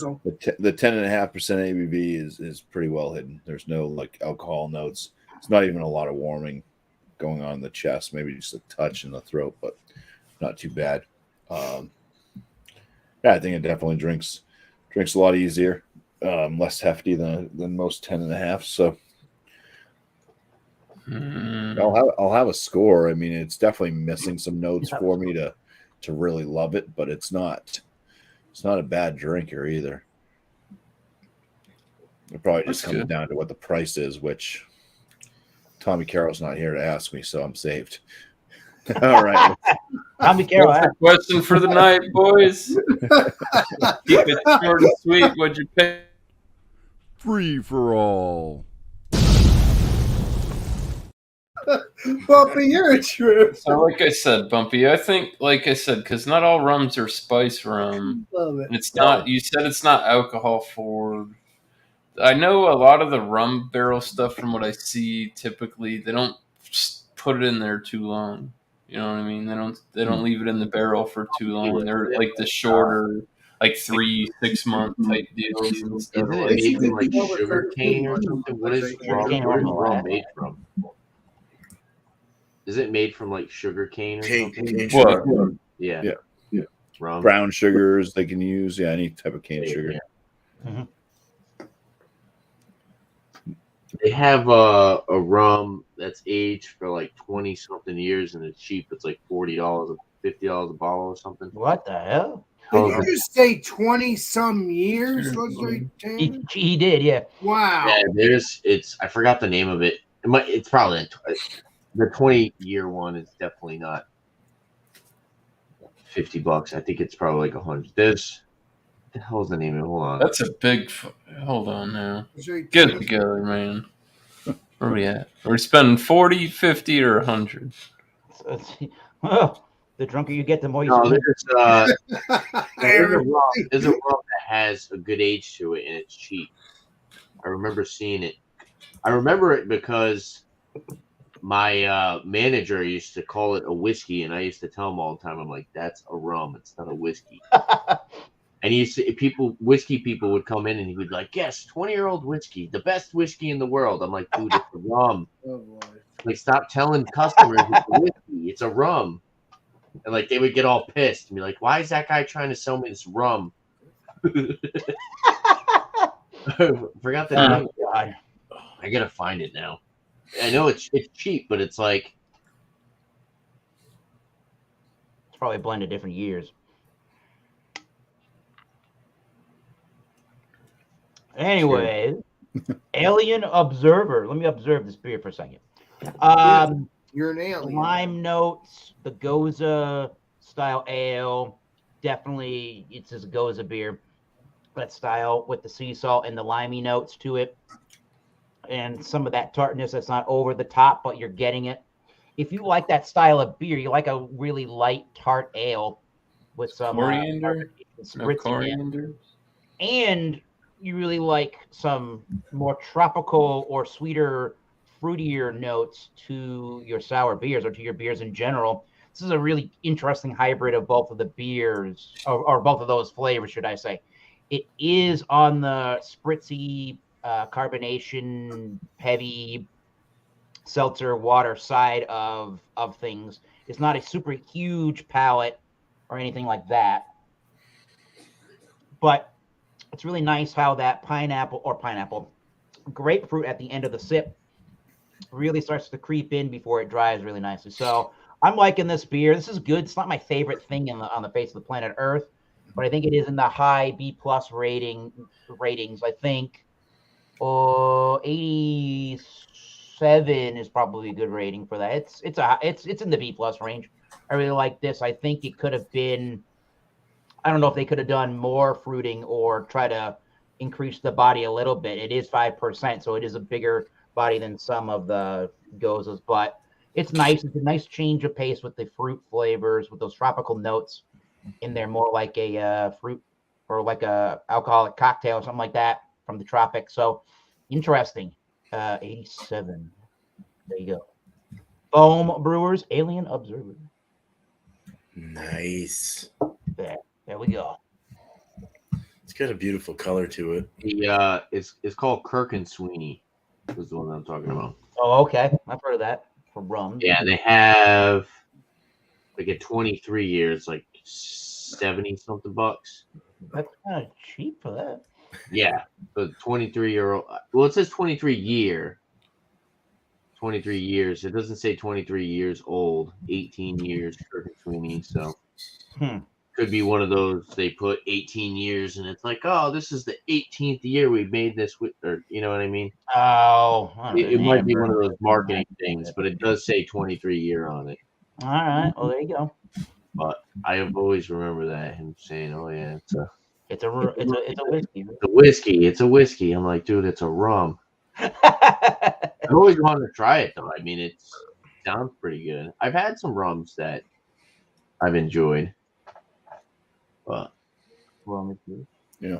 all. the 10.5% ABV is pretty well hidden. There's no like alcohol notes. It's not even a lot of warming going on in the chest. Maybe just a touch in the throat, but not too bad. Yeah, I think it definitely drinks a lot easier. less hefty than most 10.5. So I'll have a score. I mean, it's definitely missing some notes for me to really love it, but it's not a bad drinker either. It probably just comes down to what the price is, which Tommy Carroll's not here to ask me, so I'm saved. All right. Tommy Carroll. That's the question for the night, boys. Keep it short and sweet. What'd you pick? Free for all. BuMpy, you're a trip. So, like I said, BuMpy, I think, like I said, because not all rums are spice rum. Love it. And it's not. You said it's not alcohol forward. I know a lot of the rum barrel stuff. From what I see, typically they don't just put it in there too long. You know what I mean? They don't leave it in the barrel for too long. They're like the shorter, like 3-6 month type deals instead of like. Maybe like sugar cane or something. What is rum made from? Is it made from like sugar cane or something? What? Yeah. Rum. Brown sugars they can use. Yeah, any type of cane sugar. Mhm. They have a rum that's aged for like 20 something years and it's cheap. It's like $40, $50 a bottle or something. What the hell? Did you just say 20 some years? He did, yeah. Wow. Yeah, I forgot the name of it. It's probably the 20-year one is definitely not $50. I think it's probably like 100. What the hell is the name of it? Hold on. That's a big. Hold on now. Get it together, man. Where are we at? Are we spending 40, 50, or 100? Well, the drunker you get, the more you No, spend. there's a rum that has a good age to it and it's cheap. I remember seeing it. I remember it because my manager used to call it a whiskey, and I used to tell him all the time, I'm like, that's a rum. It's not a whiskey. And whiskey people would come in and he would be like, yes, 20-year-old whiskey, the best whiskey in the world. I'm like, dude, it's a rum. Oh, boy. Like, stop telling customers it's a whiskey. It's a rum. And like they would get all pissed and be like, why is that guy trying to sell me this rum? Forgot the name. God. I gotta find it now. I know it's cheap, but it's like It's probably a blend of different years. Anyway, Alien Observer. Let me observe this beer for a second. You're an alien. Lime notes, the Goza style ale. Definitely, it's a Goza beer. That style with the sea salt and the limey notes to it. And some of that tartness that's not over the top, but you're getting it. If you like that style of beer, you like a really light tart ale with some Coriander? No spritzing in. coriander? And you really like some more tropical or sweeter, fruitier notes to your sour beers or to your beers in general. This is a really interesting hybrid of both of the beers, or both of those flavors, should I say. It is on the spritzy, carbonation, heavy seltzer water side of things. It's not a super huge palate or anything like that. But it's really nice how that grapefruit at the end of the sip really starts to creep in before it dries really nicely. So I'm liking this beer. This is good. It's not my favorite thing on the face of the planet Earth, but I think it is in the high B+ ratings. I think 87 is probably a good rating for that. It's in the B+ range. I really like this. I think it could have been. I don't know if they could have done more fruiting or try to increase the body a little bit. It is 5%, so it is a bigger body than some of the Gozas, but it's nice. It's a nice change of pace with the fruit flavors, with those tropical notes in there, more like a fruit or like a alcoholic cocktail or something like that from the tropics. So interesting. 87. There you go. Foam Brewers, Alien Observer. Nice. There we go. It's got a beautiful color to it. it's called Kirk and Sweeney. Is the one I'm talking about. Oh, okay. I've heard of that for rum. Yeah, they have like at 23 years, like 70 something bucks. That's kind of cheap for that. Yeah, so 23-year-old. Well, it says 23 year. 23 years. It doesn't say 23 years old. 18 years for Sweeney. So could be one of those they put 18 years, and it's like, oh, this is the 18th year we made this with, or you know what I mean? Oh, It might be one of those marketing things, but it does say 23 year on it. All right. Well, there you go. But I have always remember that him saying, "Oh yeah, it's a It's a whiskey. whiskey. It's a whiskey." I'm like, dude, it's a rum. I've always wanted to try it though. I mean, it sounds pretty good. I've had some rums that I've enjoyed, but Yeah.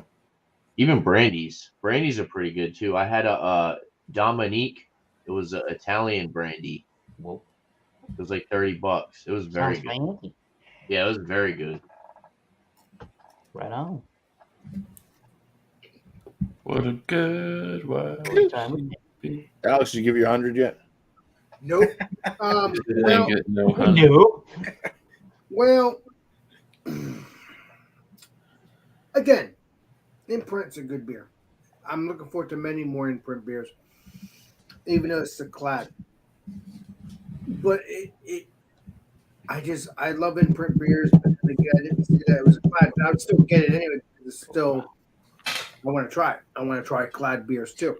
even brandies. Brandies are pretty good too. I had a Dominique. It was an Italian brandy. Whoa. It was like $30. It was very Sounds good. fancy. Yeah, it was very good. Right on. What a good wild Time with be. Alex, did you give your 100 yet? Nope. It Well, ain't getting no honey. No. well, again, Imprint's a good beer. I'm looking forward to many more Imprint beers, even though it's a clad. But I love Imprint beers. Again, I didn't see that it was a clad, but I would still get it anyway. Because it's still, I want to try it. I want to try clad beers too.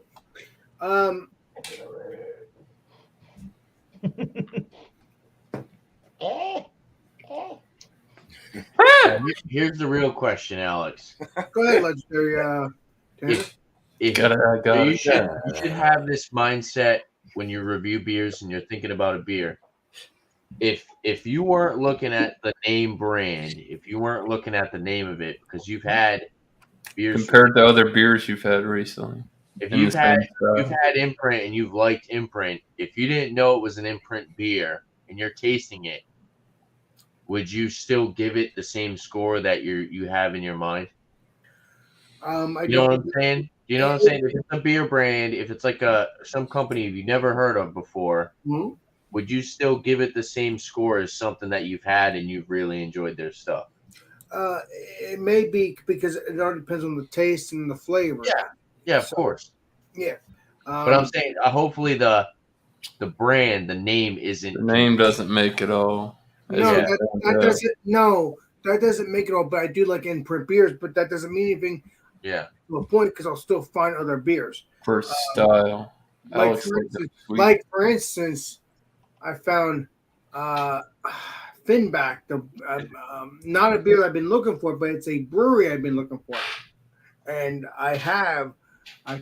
Here's the real question, Alex. Go ahead, legendary. Tanner. If I got you it. should have this mindset when you review beers and you're thinking about a beer. If you weren't looking at the name brand, if you weren't looking at the name of it, because you've had beers Compared to other beers you've had recently. if in you've the same had style. Imprint and you've liked Imprint, if you didn't know it was an Imprint beer and you're tasting it, would you still give it the same score that you have in your mind? I You know what I'm saying? You know what I'm saying? If it's a beer brand, if it's like some company you've never heard of before, Mhm. would you still give it the same score as something that you've had and you've really enjoyed their stuff? It may be because it all depends on the taste and the flavor. Yeah, of So, course. Yeah. But I'm saying, hopefully the brand, the name isn't. The name doesn't make it all. No, Yeah. that doesn't. No, that doesn't make it all. But I do like Imprint beers, but that doesn't mean anything Yeah. to a point because I'll still find other beers. For style. Like Alex for liked instance, it sweet. I found Finback, not a beer I've been looking for, but it's a brewery I've been looking for, and I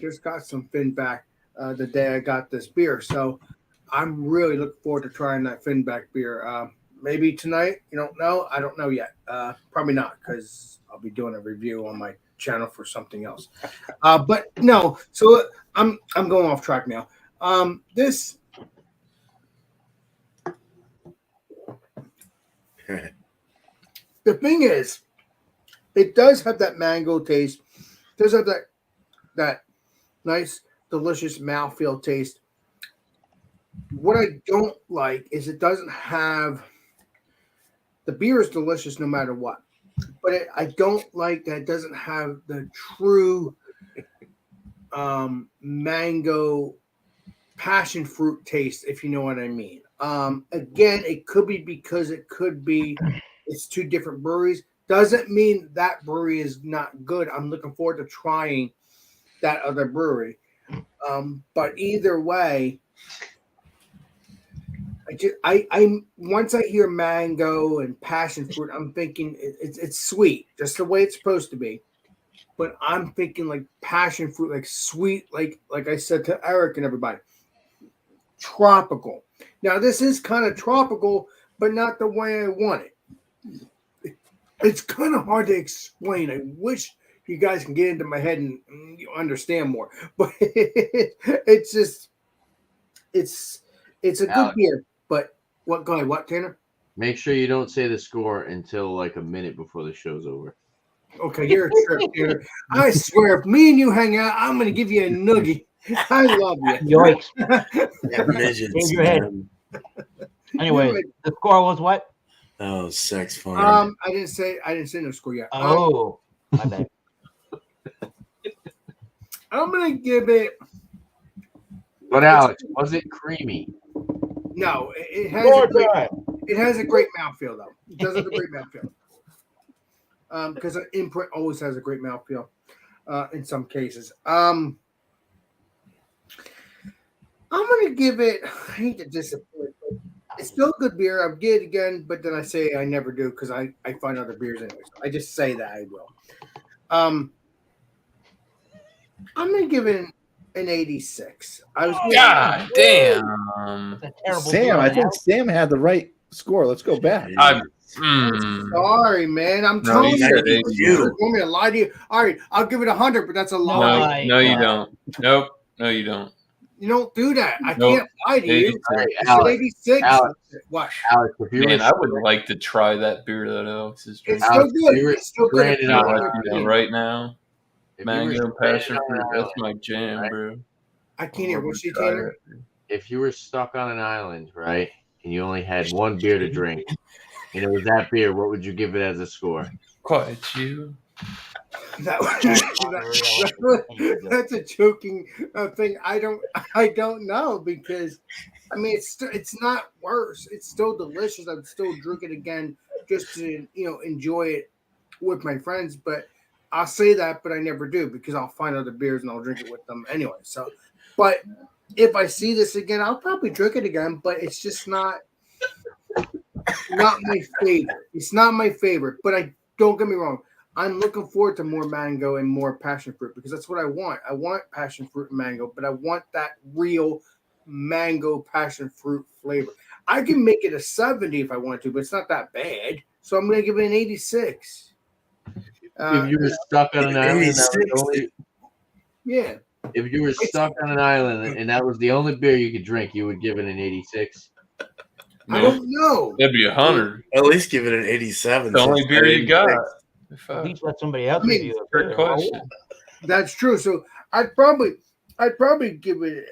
just got some Finback the day I got this beer, so I'm really looking forward to trying that Finback beer. Maybe tonight. You don't know? I don't know yet. Probably not because I'll be doing a review on my channel for something else. But no. So I'm going off track now. This. The thing is, it does have that mango taste. It does have that nice, delicious mouthfeel taste. What I don't like is it doesn't have the beer is delicious no matter what, but I don't like that it doesn't have the true mango passion fruit taste, if you know what I mean. Again, it could be because it's two different breweries. Doesn't mean that brewery is not good. I'm looking forward to trying that other brewery. But either way, I once I hear mango and passion fruit, I'm thinking it's sweet, just the way it's supposed to be. But I'm thinking like passion fruit, like sweet, like I said to Eric and everybody, tropical. Now this is kind of tropical, but not the way I want it. It's kind of hard to explain. I wish you guys can get into my head and you understand more. But it's just it's a good beer. But what? Go ahead. What, Tanner? Make sure you don't say the score until like a minute before the show's over. Okay, you're a trip, Tanner. I swear, if me and you hang out, I'm going to give you a noogie. I love you. Yikes. Yeah, midgets. Change your head. Man. Anyway, the score was what? Oh, sex fun. I didn't say no score yet. Oh, my bad. I'm gonna give it. But Alex, was it creamy? No, it has More a great. time. It has a great mouthfeel though. It does have a great mouthfeel. Because an imprint always has a great mouthfeel. In some cases. I'm gonna give it. I hate to disappoint, but it's still a good beer. I'll get it again, but then I say I never do because I find other beers anyway. So I just say that I will. I'm gonna give it an 86. I was God damn. That's a terrible Sam, beer I right think now. Sam had the right score. Let's go back. sorry, man. I'm No, telling you you. said You 82. want me to lie to you? All right, I'll give it 100, but that's a No, lie. No, you God. don't. Nope. No, you don't. You don't do that. I Nope. can't lie to you. 82. Hey, I said Alex, 86. Alex, What? Alex, if you Man, were I would like to try that beer that Alex is drinking. It's still Alex, good. you were It's still good. stranded You know, on like, an you know, island. right now, If you were mango and stranded passion on an fruit, that's island, my jam, right? bro. I can't hear. I'd What's she, try Tanner? that. If you were stuck on an island, right, and you only had one beer to drink, and it was that beer, what would you give it as a score? Quite you. That's a joking thing. I don't know because I mean it's not worse. It's still delicious. I'd still drink it again just to enjoy it with my friends. But I'll say that, but I never do because I'll find other beers and I'll drink it with them anyway. So, but if I see this again, I'll probably drink it again. But it's just not my favorite. It's not my favorite. But I don't get me wrong. I'm looking forward to more mango and more passion fruit because that's what I want. I want passion fruit and mango, but I want that real mango passion fruit flavor. I can make it a 70 if I want to, but it's not that bad. So I'm going to give it an 86. If you were stuck on an island, and that was 86. only, Yeah. if you were stuck on an island and that was the only beer you could drink, you would give it an 86. I Nope. don't know. That'd be 100. At least give it an 87. The only since beer that you got. 86. At least let somebody else I mean, review it. Good question. That's true. So I'd probably give it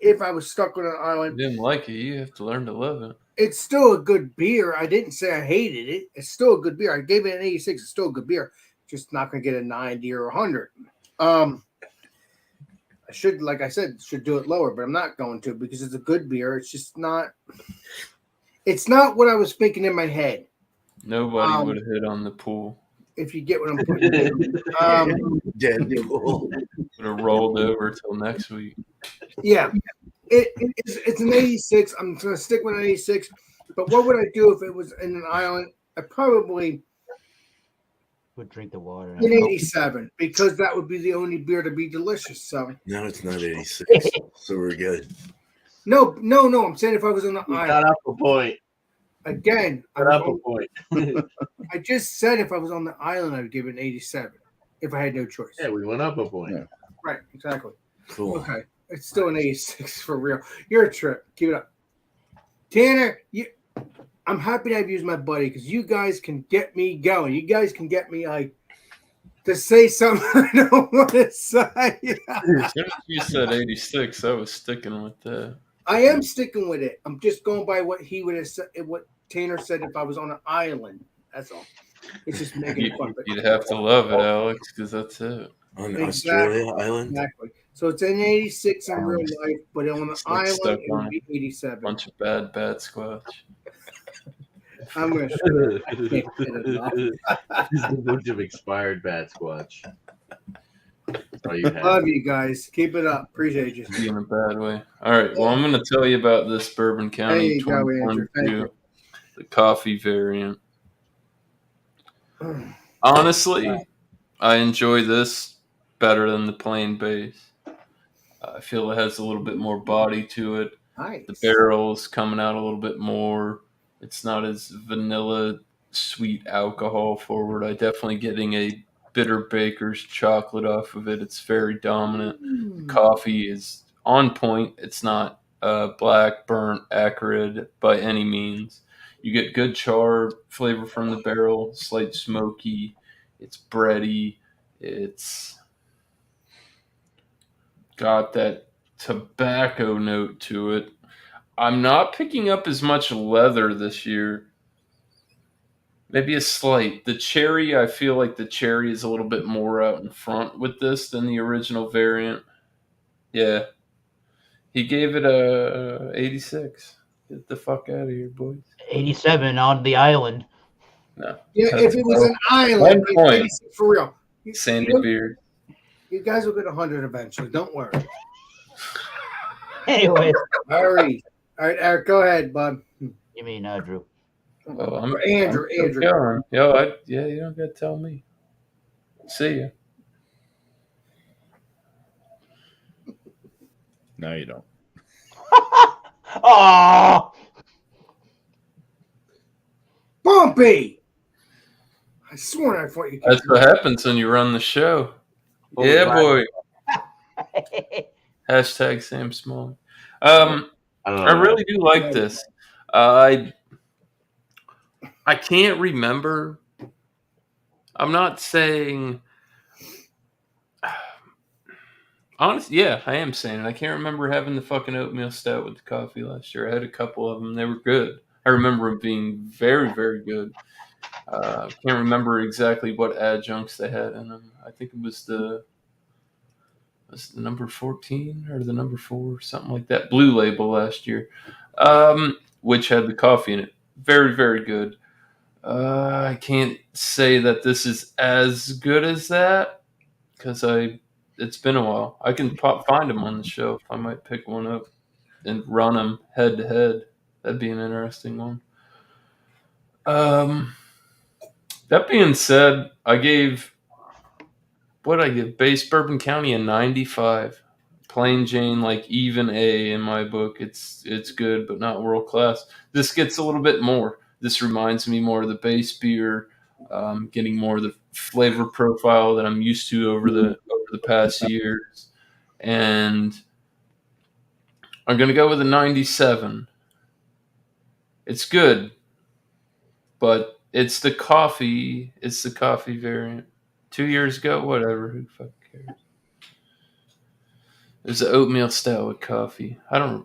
if I was stuck on an If island. you didn't like it, you have to learn to love it. It's still a good beer. I didn't say I hated it. It's still a good beer. I gave it an 86. It's still a good beer. Just not going to get a 90 or 100. I should, like I said, should do it lower, but I'm not going to because it's a good beer. It's just not. It's not what I was thinking in my head. Nobody would have hit on the pool. If you get what I'm putting down. Deadpool. Would have rolled over till next week. Yeah, it's an 86. I'm going to stick with an 86. But what would I do if it was in an island? I probably Would drink the water. an 87 because that would be the only beer to be delicious. So No, it's not 86. So we're good. no. I'm saying if I was on the You island got up a point. again, Got up a point. I just said if I was on the island, I would give it an 87 if I had no choice. Yeah, we went up a point. Yeah. Right, exactly. Cool. Okay, it's still an 86 for real. You're a trip. Keep it up, Tanner. I'm happy to have you as my buddy because you guys can get me going. You guys can get me like to say something I don't want to say. As soon as you said 86, I was sticking with that. I am sticking with it. I'm just going by what he would have said, what Tanner said if I was on an island. That's all. It's just making fun. You'd have to love it, Alex, because that's it. On Exactly. Australia Island. Exactly. So it's an 86 in real life, but on an It's like island, stuck it would on be 87. Bunch of bad squatch. I'm going to shut up. I can't get enough. Just a bunch of expired bad squatch. That's all you have. Love you guys. Keep it up. Appreciate you. Be in a bad way. All right. Well, I'm going to tell you about this Bourbon There County you go, Andrew. Thank 2022, the coffee variant. Honestly, I enjoy this better than the plain base. I feel it has a little bit more body to it. Nice. The barrel's coming out a little bit more. It's not as vanilla, sweet alcohol forward. I definitely getting a bitter baker's chocolate off of it. It's very dominant. The coffee is on point. It's not black, burnt, acrid by any means. You get good char flavor from the barrel, slight smoky. It's bready. It's got that tobacco note to it. I'm not picking up as much leather this year. Maybe a slight. The cherry, I feel like the cherry is a little bit more out in front with this than the original variant. Yeah. He gave it a 86. Get the fuck out of here, boys. 87 on the island. No. Yeah, if it was an island, 1 point. it's for real. Sandy Beard. You guys will get 100 eventually. Don't worry. Anyways, Hurry. All right, Eric, go ahead, bud. you mean Drew? Oh, Or Andrew. I'm going. Yo, you don't got to tell me. See ya. No, you don't. Oh, BuMpy! I sworn I thought you could. That's what happens when you run the show. Yeah, boy. Hashtag Sam Small. I really do like this. I can't remember. I'm not saying. Honestly, yeah, I am saying it. I can't remember having the fucking oatmeal stout with the coffee last year. I had a couple of them. They were good. I remember them being very, very good. I can't remember exactly what adjuncts they had in them. I think it was the number 14 or the number 4, something like that. Blue Label last year, which had the coffee in it. Very, very good. I can't say that this is as good as that because it's been a while. I can find them on the shelf. I might pick one up and run them head to head. That'd be an interesting one. That being said, I gave Base Bourbon County a 95. Plain Jane, like even A in my book. It's good, but not world class. This gets a little bit more. This reminds me more of the base beer, getting more of the flavor profile that I'm used to over the past years. And I'm gonna go with a 97. It's good, but it's the coffee variant. 2 years ago, whatever. Who the fuck cares? It was an oatmeal stout with coffee. It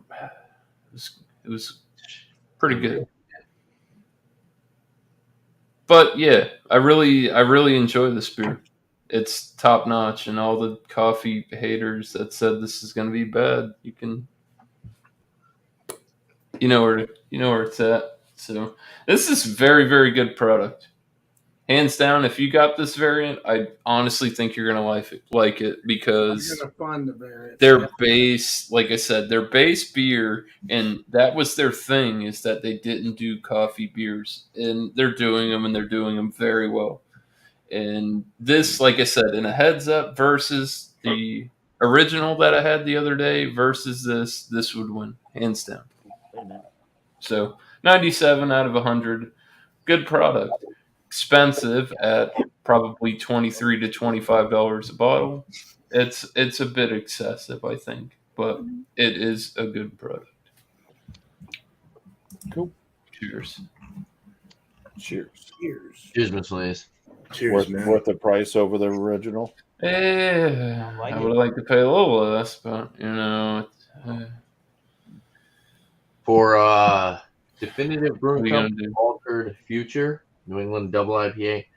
was pretty good. But yeah, I really enjoy this beer. It's top notch, and all the coffee haters that said this is going to be bad, you know where it's at. So this is very, very good product. Hands down, if you got this variant, I honestly think you're gonna like it because I'm gonna find the variant. their base, like I said, their base beer, and that was their thing, is that they didn't do coffee beers, and they're doing them, and they're doing them very well. And this, like I said, in a heads up versus the original that I had the other day versus this would win hands down. Wait a minute. So 97 out of 100, good product. Expensive at probably $23 to $25 a bottle. It's a bit excessive, I think, but it is a good product. Cool. Cheers. Cheers. Cheers, Miss Lays. Cheers, man. Worth the price over the original. Yeah, like I it. would like to pay a little less, but For definitive What brewing are you gonna company do? altered future New England double IPA.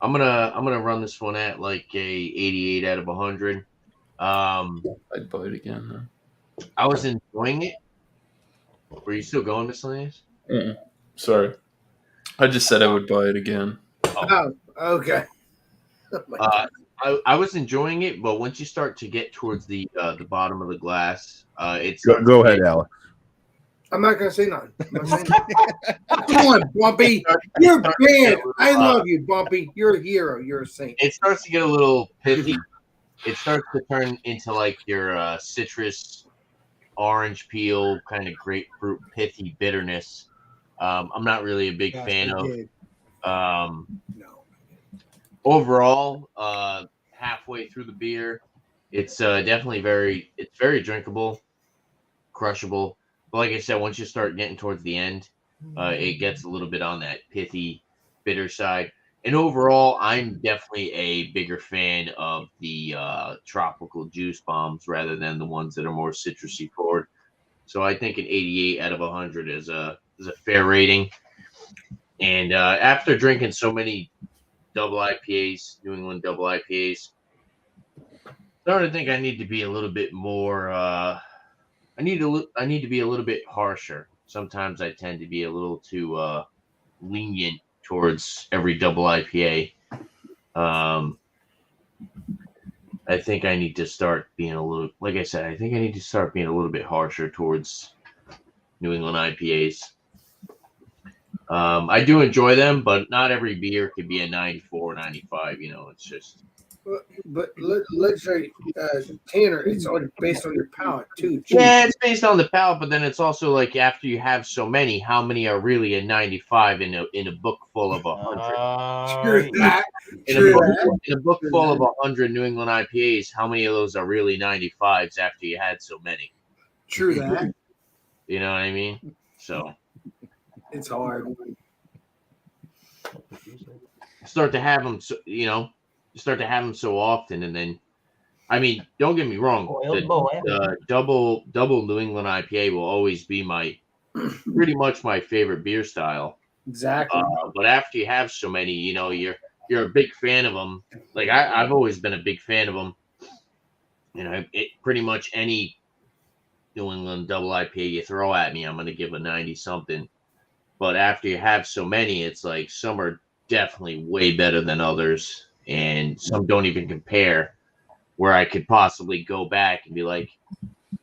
I'm gonna run this one at like a 88 out of 100. I'd buy it again. I was enjoying it. Were you still going, Miss Lays? Though. Sorry, I just said I would buy it again. Oh, okay. I was enjoying it, but once you start to get towards the bottom of the glass, it's Go ahead, Alex. I'm not gonna say nothing. I'm not saying nothing. Come on, BuMpy. You're banned. I love you, BuMpy. You're a hero. You're a saint. It starts to get a little pithy. It starts to turn into like your citrus, orange peel, kind of grapefruit, pithy bitterness. I'm not really a big Yes, fan I of. did. No. Overall, halfway through the beer, it's definitely very drinkable, crushable. But like I said, once you start getting towards the end, it gets a little bit on that pithy, bitter side. And overall, I'm definitely a bigger fan of the tropical juice bombs rather than the ones that are more citrusy forward. So I think an 88 out of 100 is a fair rating. And after drinking so many double IPAs, New England double IPAs, starting to think I need to be a little bit more. I need to be a little bit harsher. Sometimes I tend to be a little too lenient towards every double IPA. I think I need to start being a little, like I said, I think I need to start being a little bit harsher towards New England IPAs. I do enjoy them, but not every beer could be a 94, 95. It's just. But let's say, Tanner, it's all based on your palate too. Chief. Yeah, it's based on the palate, but then it's also like after you have so many, how many are really a 95 in a book full of 100? True that. In a book full of 100 New England IPAs, how many of those are really 95s after you had so many? True that. You know what I mean? So it's hard. Start to have them, so often, and then, I mean, don't get me wrong, the double New England IPA will always be pretty much my favorite beer style. Exactly. But after you have so many, you're a big fan of them. Like I've always been a big fan of them. Pretty much any New England double IPA you throw at me, I'm going to give a 90 something. But after you have so many, it's like some are definitely way better than others, and some don't even compare. Where I could possibly go back and be like,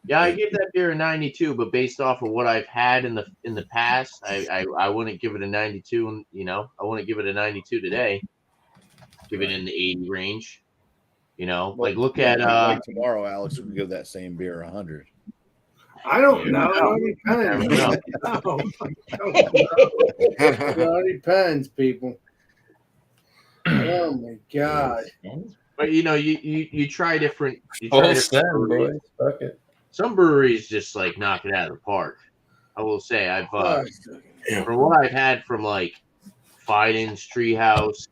yeah, I give that beer a 92, but based off of what I've had in the past, I wouldn't give it a 92. I wouldn't give it a 92 today. Give it in the 80 range. Like look at like tomorrow, Alex would give that same beer 100. I don't know. It depends. It all depends, people. Oh my god. But you try different. Boys. Fuck it. Some breweries just like knock it out of the park. I will say I've from what I've had from like Fiden's Treehouse,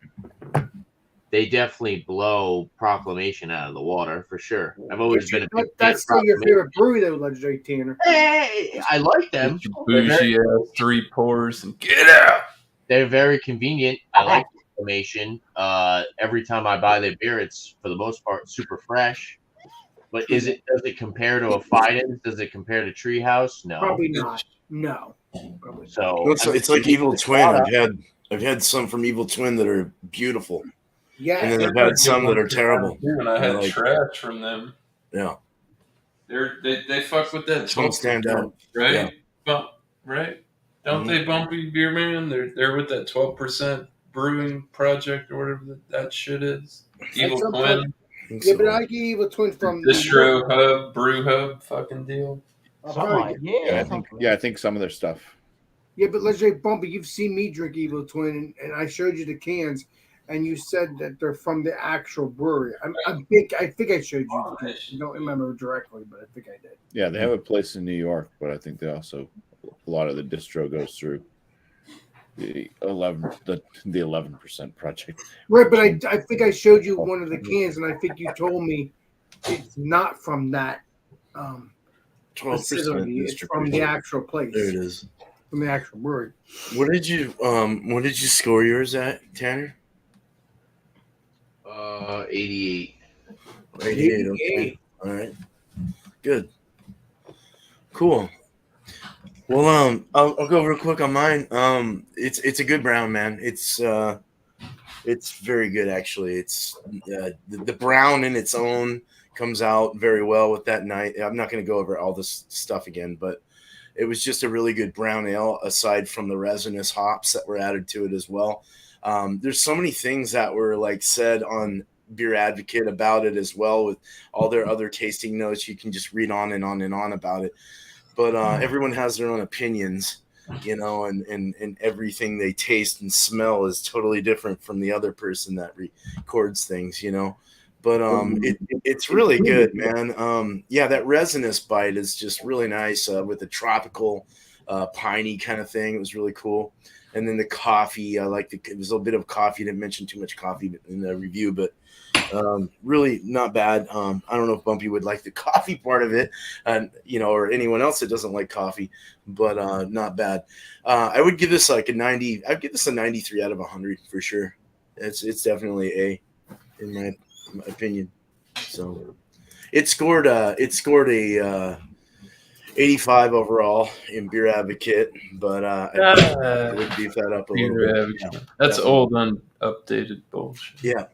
they definitely blow Proclamation out of the water for sure. I've always been a big that's still your favorite brewery, though, Legendary Tanner. Hey, I like them. Bougie ass 3 pours and get out. They're very convenient. I like Proclamation. Every time I buy their beer, it's for the most part super fresh. But does it compare to a Fiden's? Does it compare to Treehouse? No, probably not. No. Probably so it's like Evil Twin. I've had some from Evil Twin that are beautiful. Yeah, and then I've had some that are terrible. And I had trash from them. Yeah, they fuck with that. Don't stand out, right? Yeah. Right? Don't they BuMpY Beer Man? They're with that 12% brewing project or whatever that shit is. Evil Twin. Yeah, but I get Evil Twin from Distro Hub, Brew Hub, fucking deal. I think some of their stuff. Yeah, but let's say BuMpY, you've seen me drink Evil Twin, and I showed you the cans, and you said that they're from the actual brewery. I think I showed you the cans. I don't remember directly, but I think I did. Yeah, they have a place in New York, but I think they also a lot of the distro goes through the 11% project. Right, but I think I showed you one of the cans, and I think you told me it's not from that 12%. It's from the actual place. There it is. From the actual brewery. What did you score yours at, Tanner? 88. 88. Okay. All right. Good. Cool. Well, I'll go real quick on mine. It's a good brown, man. It's very good actually. It's the brown in its own comes out very well with that night. I'm not going to go over all this stuff again, but it was just a really good brown ale aside from the resinous hops that were added to it as well. There's so many things that were like said on Beer Advocate about it as well with all their other tasting notes. You can just read on and on and on about it. But everyone has their own opinions, and everything they taste and smell is totally different from the other person that records things, But it's really good, man. That resinous bite is just really nice with the tropical, piney kind of thing. It was really cool. And then the coffee, I like it was a little bit of coffee. Didn't mention too much coffee in the review, but really not bad. I don't know if BuMpy would like the coffee part of it, and or anyone else that doesn't like coffee, but not bad. I would give this like a 90. I'd give this a 93 out of 100 for sure. It's definitely A, in my opinion. So it scored a 85 overall in Beer Advocate, but I would beef that up a little bit. Yeah, That's definitely. old, updated bullshit. Yeah.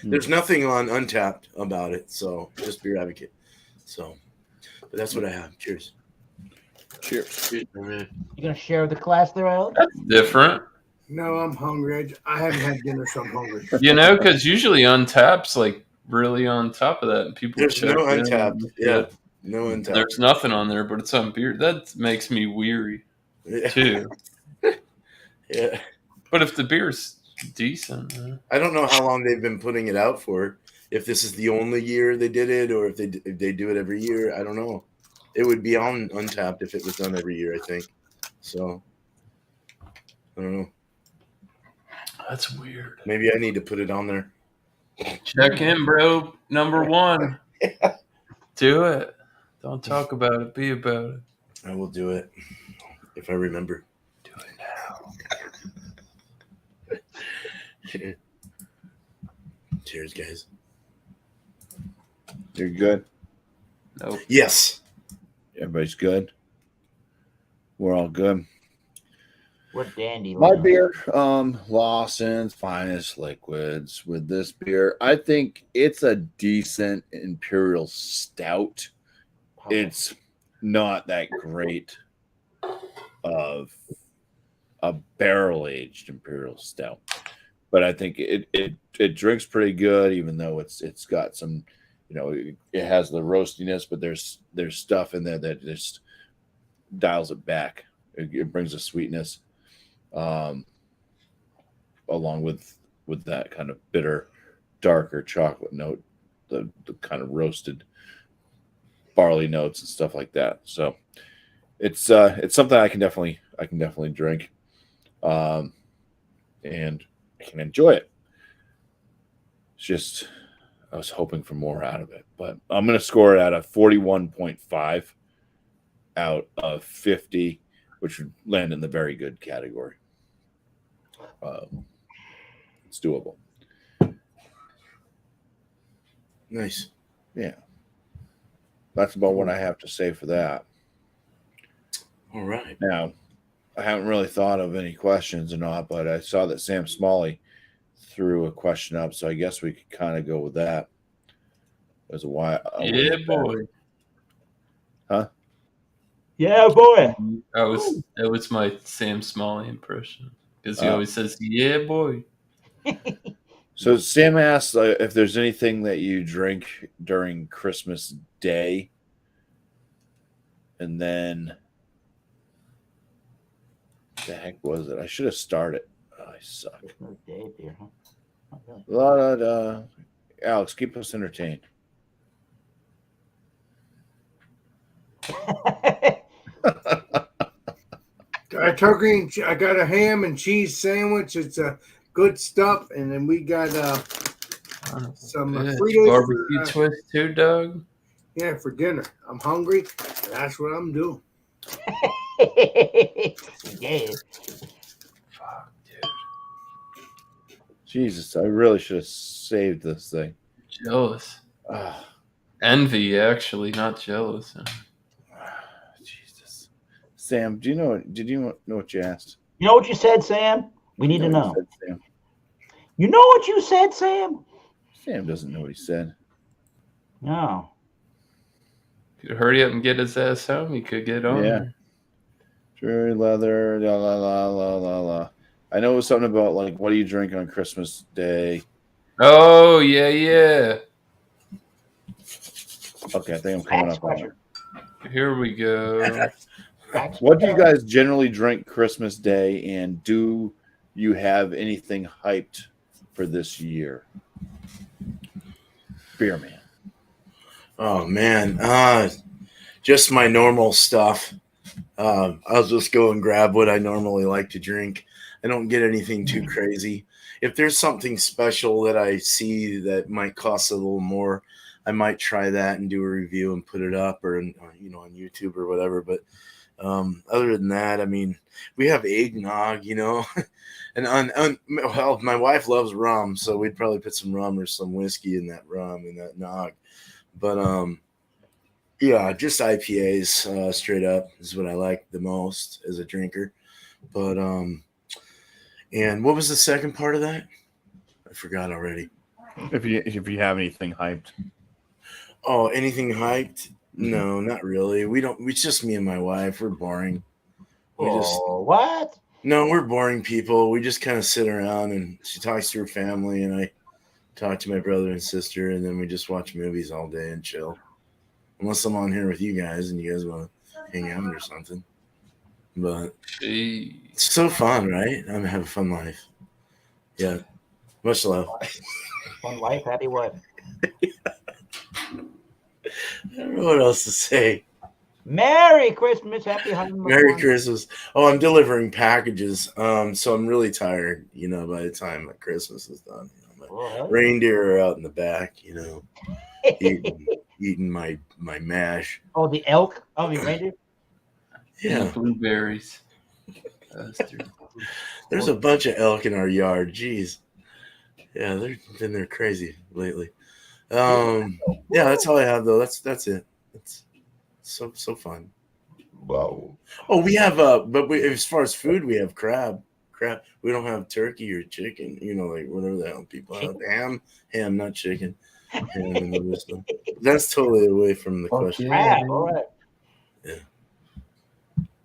There's nothing on Untapped about it, so just Beer Advocate. So, but that's what I have. Cheers. Cheers. Cheers, man. You gonna share with the class there, Alex? That's different. No, I'm hungry. I haven't had dinner, so I'm hungry. Because usually Untapped's like really on top of that, and people There's check no in Untapped. and Yeah, shit. no Untapped. There's nothing on there, but it's on beer. That makes me weary Yeah. too. Yeah. But if the beer's decent, I don't know how long they've been putting it out for. If this is the only year they did it, or if they do it every year, I don't know. It would be on Untapped if it was done every year, I think. So I don't know. that's weird. Maybe I need to put it on there. Check in, bro. Number one. Do it. Don't talk about it. Be about it. I will do it if I remember. Do it now. Cheers, guys. You're good. Nope. Yes. Everybody's good. We're all good. We're dandy. My beer, Lawson's Finest Liquids. With this beer, I think it's a decent imperial stout. It's not that great of a barrel-aged imperial stout, but I think it drinks pretty good, even though it's got some, it has the roastiness, but there's stuff in there that just dials it back. It brings a sweetness, along with that kind of bitter, darker chocolate note, the kind of roasted barley notes and stuff like that. So it's something I can definitely drink, and I can enjoy it. It's just I was hoping for more out of it, but I'm going to score it at a 41.5 out of 50, which would land in the very good category. It's doable. Nice. Yeah. That's about what I have to say for that. All right. Now, I haven't really thought of any questions or not, but I saw that Sam Smalley threw a question up, so I guess we could kind of go with that. As a why? Yeah, boy. Huh? Yeah, boy. That was my Sam Smalley impression, because he always says, "Yeah, boy." So Sam asked if there's anything that you drink during Christmas Day, and then the heck was it? I should have started. Oh, I suck. Christmas Day beer, huh? Not really. La, da, da. Alex, keep us entertained. I got a ham and cheese sandwich. It's good stuff, and then we got some Yeah, Fritos barbecue twist too, Doug. Yeah, for dinner. I'm hungry. That's what I'm doing. Yeah. Fuck, dude. Jesus, I really should have saved this thing. Jealous. Ah, Envy, actually, not jealous. Jesus. Sam, did you know what you asked? You know what you said, Sam? We need to what you know. said, Sam? You know what you said, Sam? Sam doesn't know what he said. No. Could hurry up and get his ass home. He could get on. Yeah. there. Drury leather, la la la la la la. I know it was something about like what do you drink on Christmas Day? Oh yeah. Okay, I think I'm coming Fact up on it. question. Here we go. What do you guys generally drink Christmas Day, and do you have anything hyped for this year? Beer man. Oh man, just my normal stuff. I'll just go and grab what I normally like to drink. I don't get anything too crazy. If there's something special that I see that might cost a little more, I might try that and do a review and put it up or on YouTube or whatever. But other than that, I mean, we have eggnog, and well, my wife loves rum, so we'd probably put some rum or some whiskey in that rum and that nog. But yeah, just IPAs straight up is what I like the most as a drinker. But and what was the second part of that? I forgot already. If you have anything hyped. Oh, anything hyped? No, not really. We don't. It's just me and my wife. We're boring. What? No, we're boring people. We just kind of sit around and she talks to her family and I talk to my brother and sister and then we just watch movies all day and chill. Unless I'm on here with you guys and you guys want to hang out or something. But it's so fun, right? I'm having a fun life. Yeah. Much love. Fun life, happy wife. I don't know what else to say. Merry Christmas, happy Hanukkah. Merry Christmas. Oh, I'm delivering packages. So I'm really tired, by the time Christmas is done. My reindeer are out in the back, eating my mash. Oh, the elk? Oh, the reindeer? Yeah. Blueberries. There's a bunch of elk in our yard. Jeez. Yeah, they're crazy lately. Yeah, that's all I have though. That's it. It's so fun. Wow. Oh, we have but as far as food, we have crab. We don't have turkey or chicken. Like whatever the hell people have. Ham, not chicken. Ham and other stuff. That's totally away from the question. Crab, all right. Yeah.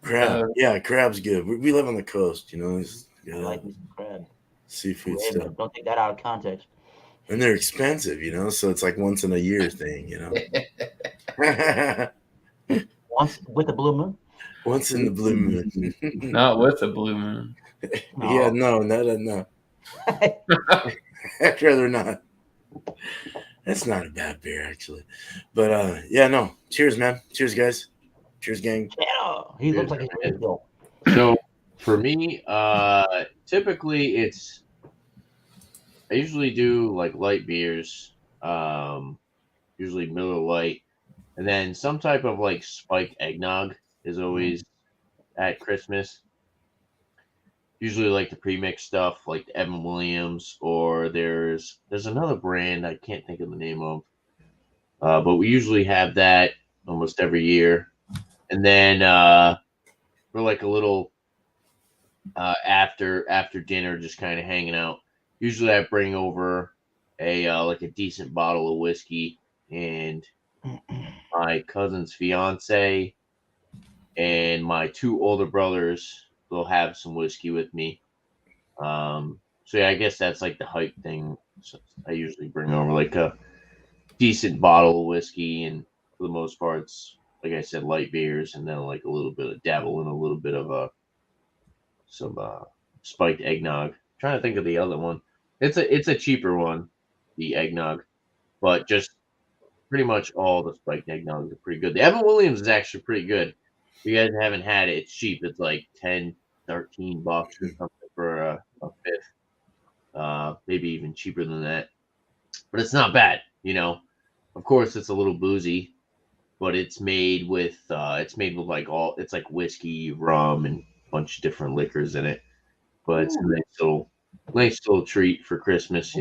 Crab. Yeah, crab's good. We live on the coast, I like crab. Seafood stuff. Don't take that out of context. And they're expensive, so it's like once in a year thing, Once with the blue moon? Once in the blue moon. Not with the blue moon. Yeah, no. I'd rather not. That's not a bad beer, actually. But yeah, no. Cheers, man. Cheers, guys. Cheers, gang. Yeah, he looks like he's ill. So for me, typically I usually do like light beers, usually Miller Lite, and then some type of like spiked eggnog is always at Christmas. Usually like the pre-mixed stuff, like the Evan Williams, or there's another brand I can't think of the name of, but we usually have that almost every year. And then we're like a little after dinner, just kind of hanging out. Usually I bring over like a decent bottle of whiskey, and my cousin's fiance and my two older brothers will have some whiskey with me. So yeah, I guess that's like the hype thing. So I usually bring over like a decent bottle of whiskey, and for the most part, it's like I said, light beers, and then like a little bit of dabble in a little bit of some spiked eggnog. I'm trying to think of the other one. It's a cheaper one, the eggnog, but just pretty much all the spiked eggnogs are pretty good. The Evan Williams is actually pretty good. If you guys haven't had it, it's cheap. It's like $10, $13 or something for a fifth. Maybe even cheaper than that. But it's not bad, Of course, it's a little boozy, but it's made with like it's like whiskey, rum, and a bunch of different liquors in it. But it's a nice little treat for Christmas,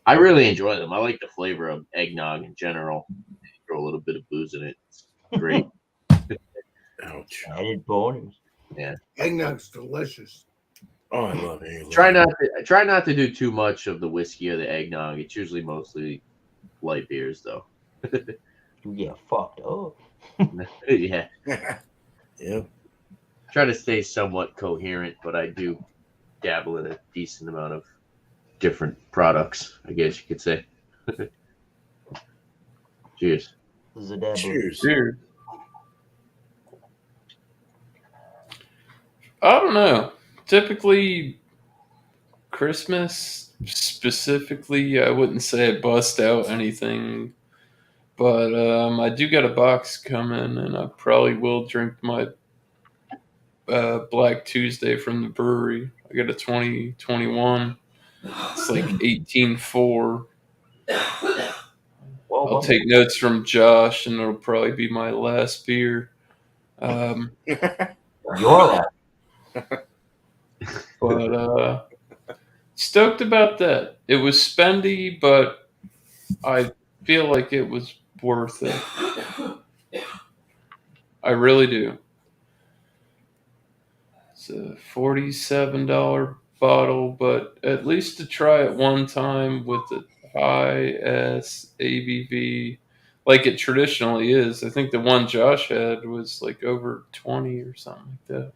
I really enjoy them. I like the flavor of eggnog in general. Throw a little bit of booze in it. It's great. Ouch. Added bonus. Yeah. Eggnog's delicious. Oh, I love it. Try not to do too much of the whiskey or the eggnog. It's usually mostly light beers, though. You get fucked up. Yeah. Yep. Try to stay somewhat coherent, but I do dabble in a decent amount of different products, I guess you could say. Cheers. This is a dab. Cheers. Cheers. I don't know. Typically, Christmas specifically, I wouldn't say I bust out anything, but I do got a box coming, and I probably will drink my Black Tuesday from the brewery. I got a 2021. It's like 18.4. Whoa, I'll take notes from Josh, and it'll probably be my last beer. Your last. But stoked about that. It was spendy, but I feel like it was worth it. I really do. It's a $47 bottle, but at least to try it one time with the high S ABV, like it traditionally is. I think the one Josh had was like over 20 or something like that.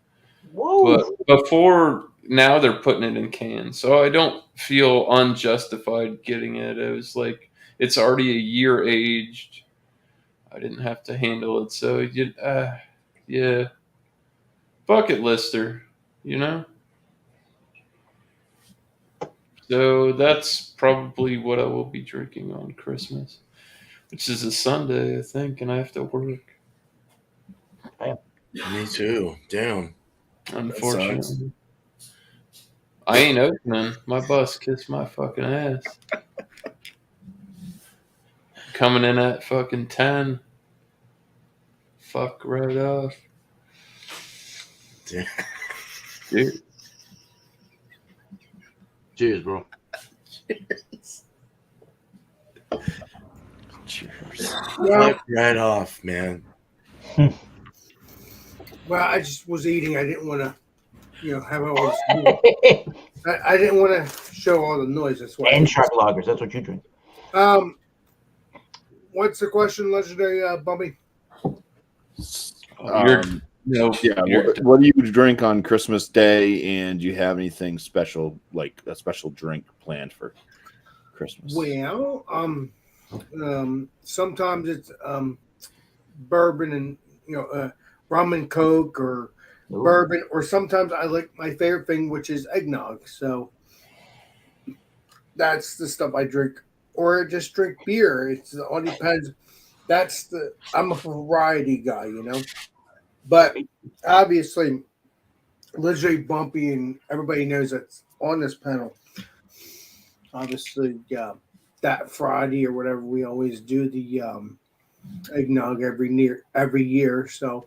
Whoa. But before now, they're putting it in cans, so I don't feel unjustified getting it. It was like it's already a year aged. I didn't have to handle it, so yeah, bucket lister, you know. So that's probably what I will be drinking on Christmas, which is a Sunday, I think, and I have to work. Me too. Damn. Unfortunately, I ain't opening. My boss kissed my fucking ass. Coming in at fucking 10. Fuck right off. Damn. Dude. Cheers, bro. Cheers. Well, Wipe right off, man. well, I just was eating. I didn't want to, have all this. I didn't want to show all the noise. That's why. And sharp lagers. That's what you drink. What's the question, legendary BuMpy? What do you drink on Christmas Day, and do you have anything special, like a special drink planned for Christmas? Well, sometimes it's bourbon and rum and coke, or bourbon, or sometimes I like my favorite thing, which is eggnog. So that's the stuff I drink, or just drink beer. It all depends. I'm a variety guy, But obviously, legendary BuMpy, and everybody knows that's on this panel. Obviously, that Friday or whatever, we always do the eggnog every year. So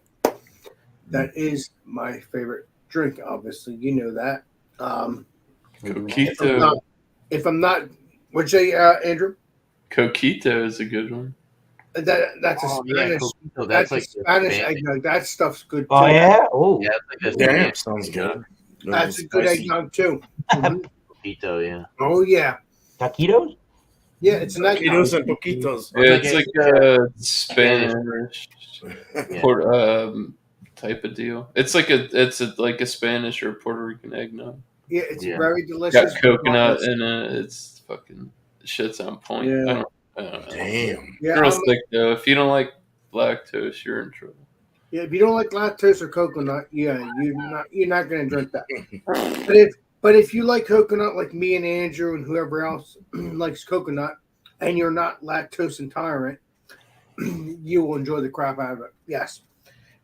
that is my favorite drink. Obviously, you know that. Coquito. If I'm not, what'd you say, Andrew? Coquito is a good one. That's a Spanish. Coquito, That's like a Spanish eggnog. That stuff's good too. Oh yeah. Oh. Yeah, it's like a Damn, sounds good. That's a good eggnog too. Mhm. Coquito, yeah. Oh yeah. Taquitos. Yeah, it's an eggnog. Taquitos and poquitos. Yeah, it's like a Spanish type of deal. It's like a Spanish or Puerto Rican eggnog. Yeah, it's very delicious. Got coconut in it. It's fucking shit's on point. Yeah. I don't know. Damn. Yeah, Real thick though. If you don't like lactose, you're in trouble. yeah. If you don't like lactose or coconut, you're not gonna drink that. But if you like coconut, like me and Andrew and whoever else likes coconut, and you're not lactose intolerant, you will enjoy the crap out of it. Yes,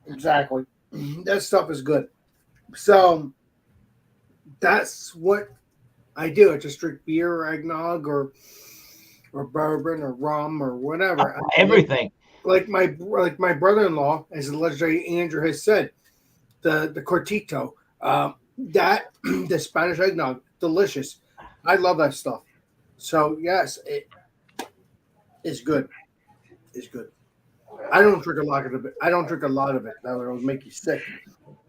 exactly. That stuff is good. So that's what I do. I just drink beer or eggnog or bourbon or rum or whatever. Everything. Like my brother-in-law, as the legendary Andrew has said, the Cortito, that the Spanish eggnog, delicious. I love that stuff. So yes, it is good. It's good. I don't drink a lot of it. That would make you sick,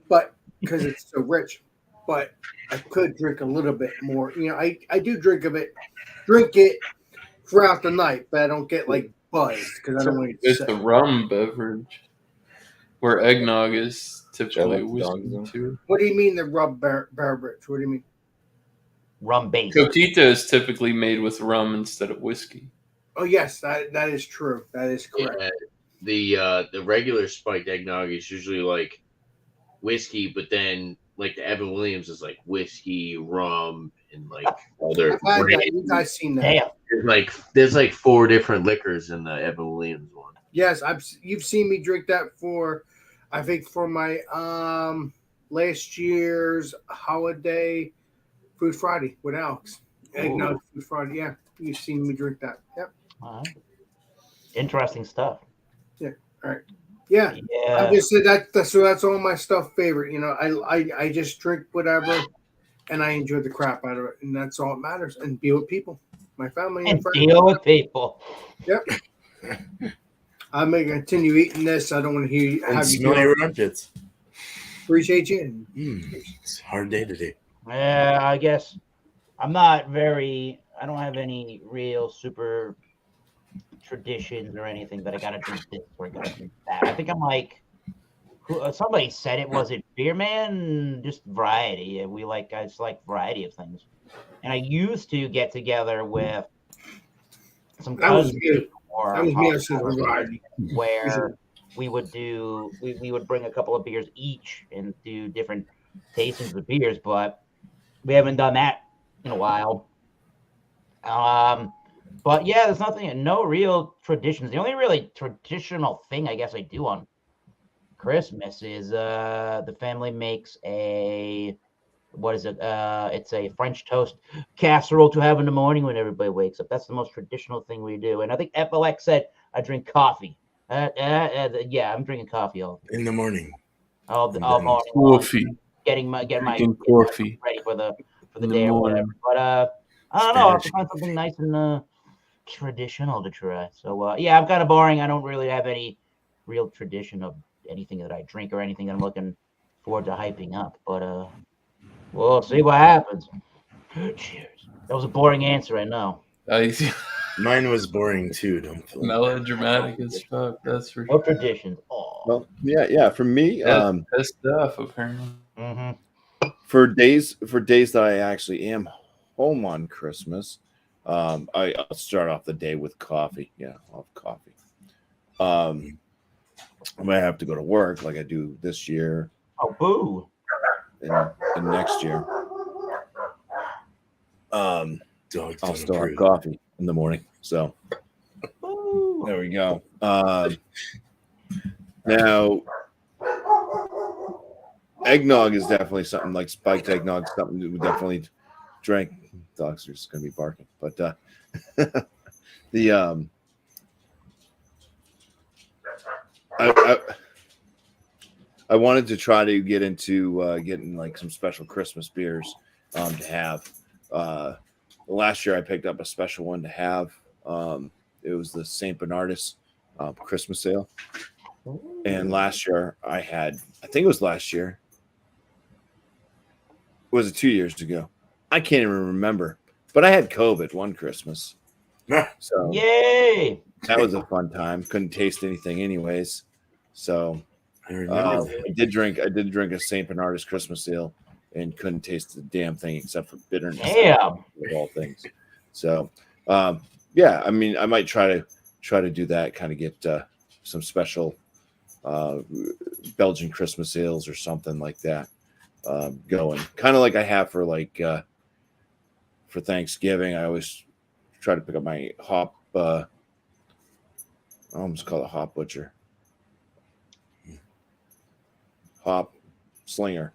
but because it's so rich. But I could drink a little bit more. I do drink it throughout the night, but I don't get like buzzed because I don't want to get It's sick. the rum beverage, where eggnog is typically whiskey too. What do you mean the rub beverage? What do you mean? Rum based. Coquito is typically made with rum instead of whiskey. Oh yes, that is true. That is correct. Yeah, the regular spiked eggnog is usually like whiskey, but then like the Evan Williams is like whiskey, rum, and like other. I've had that. You guys seen that? Damn. There's like 4 different liquors in the Evan Williams one. Yes, you've seen me drink that for, I think for my last year's holiday Food Friday with Alex. Eggnog Food Friday. Yeah, you've seen me drink that. Yep. All right. Interesting stuff. Yeah. All right. Yeah. I Yeah. just said that's all my stuff favorite. You know, I just drink whatever, and I enjoy the crap out of it, and that's all that matters. And be with people, my family and And friends. deal with people. Yep. I'm gonna continue eating this. I don't want to hear you. And Have you smell feel- your armpits. Appreciate you. It's a hard day today. Yeah, I guess I'm not very. I don't have any real super traditions or anything that I gotta drink this or I gotta drink that. I think I'm like, somebody said it was it beer man, just variety. I just like variety of things. And I used to get together with some That was cousins good. or That was me. I said variety. where we would bring a couple of beers each and do different tastings of beers, but we haven't done that in a while. But yeah, there's no real traditions. The only really traditional thing I guess I do on Christmas is the family makes what is it? It's a French toast casserole to have in the morning when everybody wakes up. That's the most traditional thing we do. And I think FLX said I drink coffee. Yeah, I'm drinking coffee in the morning. all morning. Coffee. Getting my Drinking coffee ready for the in day the or whatever. morning. But I don't know. I have to Spanish. find something nice and traditional to try. So yeah, I'm kind of boring. I don't really have any real tradition of anything that I drink or anything that I'm looking forward to hyping up. But we'll see what happens. Cheers. That was a boring answer, I know. Mine was boring too. Don't feel Melodramatic as fuck. That's for No sure. traditions. Oh. Well, yeah. For me, That's stuff apparently. Mm-hmm. for days that I actually am home on Christmas, I'll start off the day with coffee. Yeah, I'll have coffee. I might have to go to work like I do this year Oh, boo. and next year. Dogs I'll don't still have approve. coffee in the morning. So Boo. there we go. Now, eggnog is definitely something like spiked eggnog, something that we definitely drink. Dogs are just going to be barking, but the I wanted to try to get into getting like some special Christmas beers to have. Last year I picked up a special one to have. It was the St. Bernardus Christmas ale. And last year I think it was last year. Was it 2 years ago? I can't even remember. But I had COVID one Christmas. So Yay. that was a fun time. Couldn't taste anything anyways. So I remember. I did drink a St. Bernardus Christmas ale and couldn't taste the damn thing except for bitterness. Damn. Of all things. So yeah, I mean I might try to do that, kind of get some special Belgian Christmas ales or something like that going. Kind of like I have for Thanksgiving. I always try to pick up my hop I almost call it Hop Butcher. Hop Slinger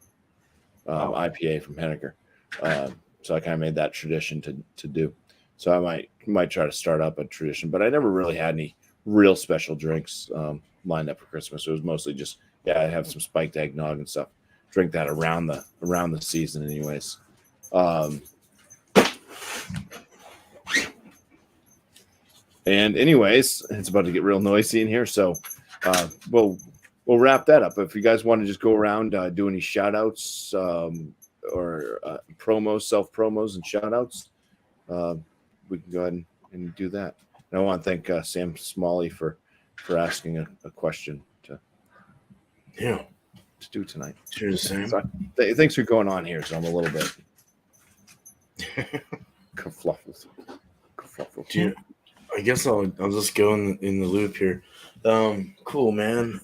IPA from Henniker. So I kind of made that tradition to do. So I might try to start up a tradition, but I never really had any real special drinks lined up for Christmas. It was mostly just I have some spiked eggnog and stuff. Drink that around the season, anyways. And anyways, it's about to get real noisy in here, so we'll wrap that up. If you guys want to just go around, do any shout outs or promos, self promos and shout outs, we can go ahead and do that. And I want to thank Sam Smalley for asking a question to do tonight. Cheers, Sam. So, thanks for going on here. So I'm a little bit kerfluffled. Yeah, I guess I'll just go in the loop here. Cool, man.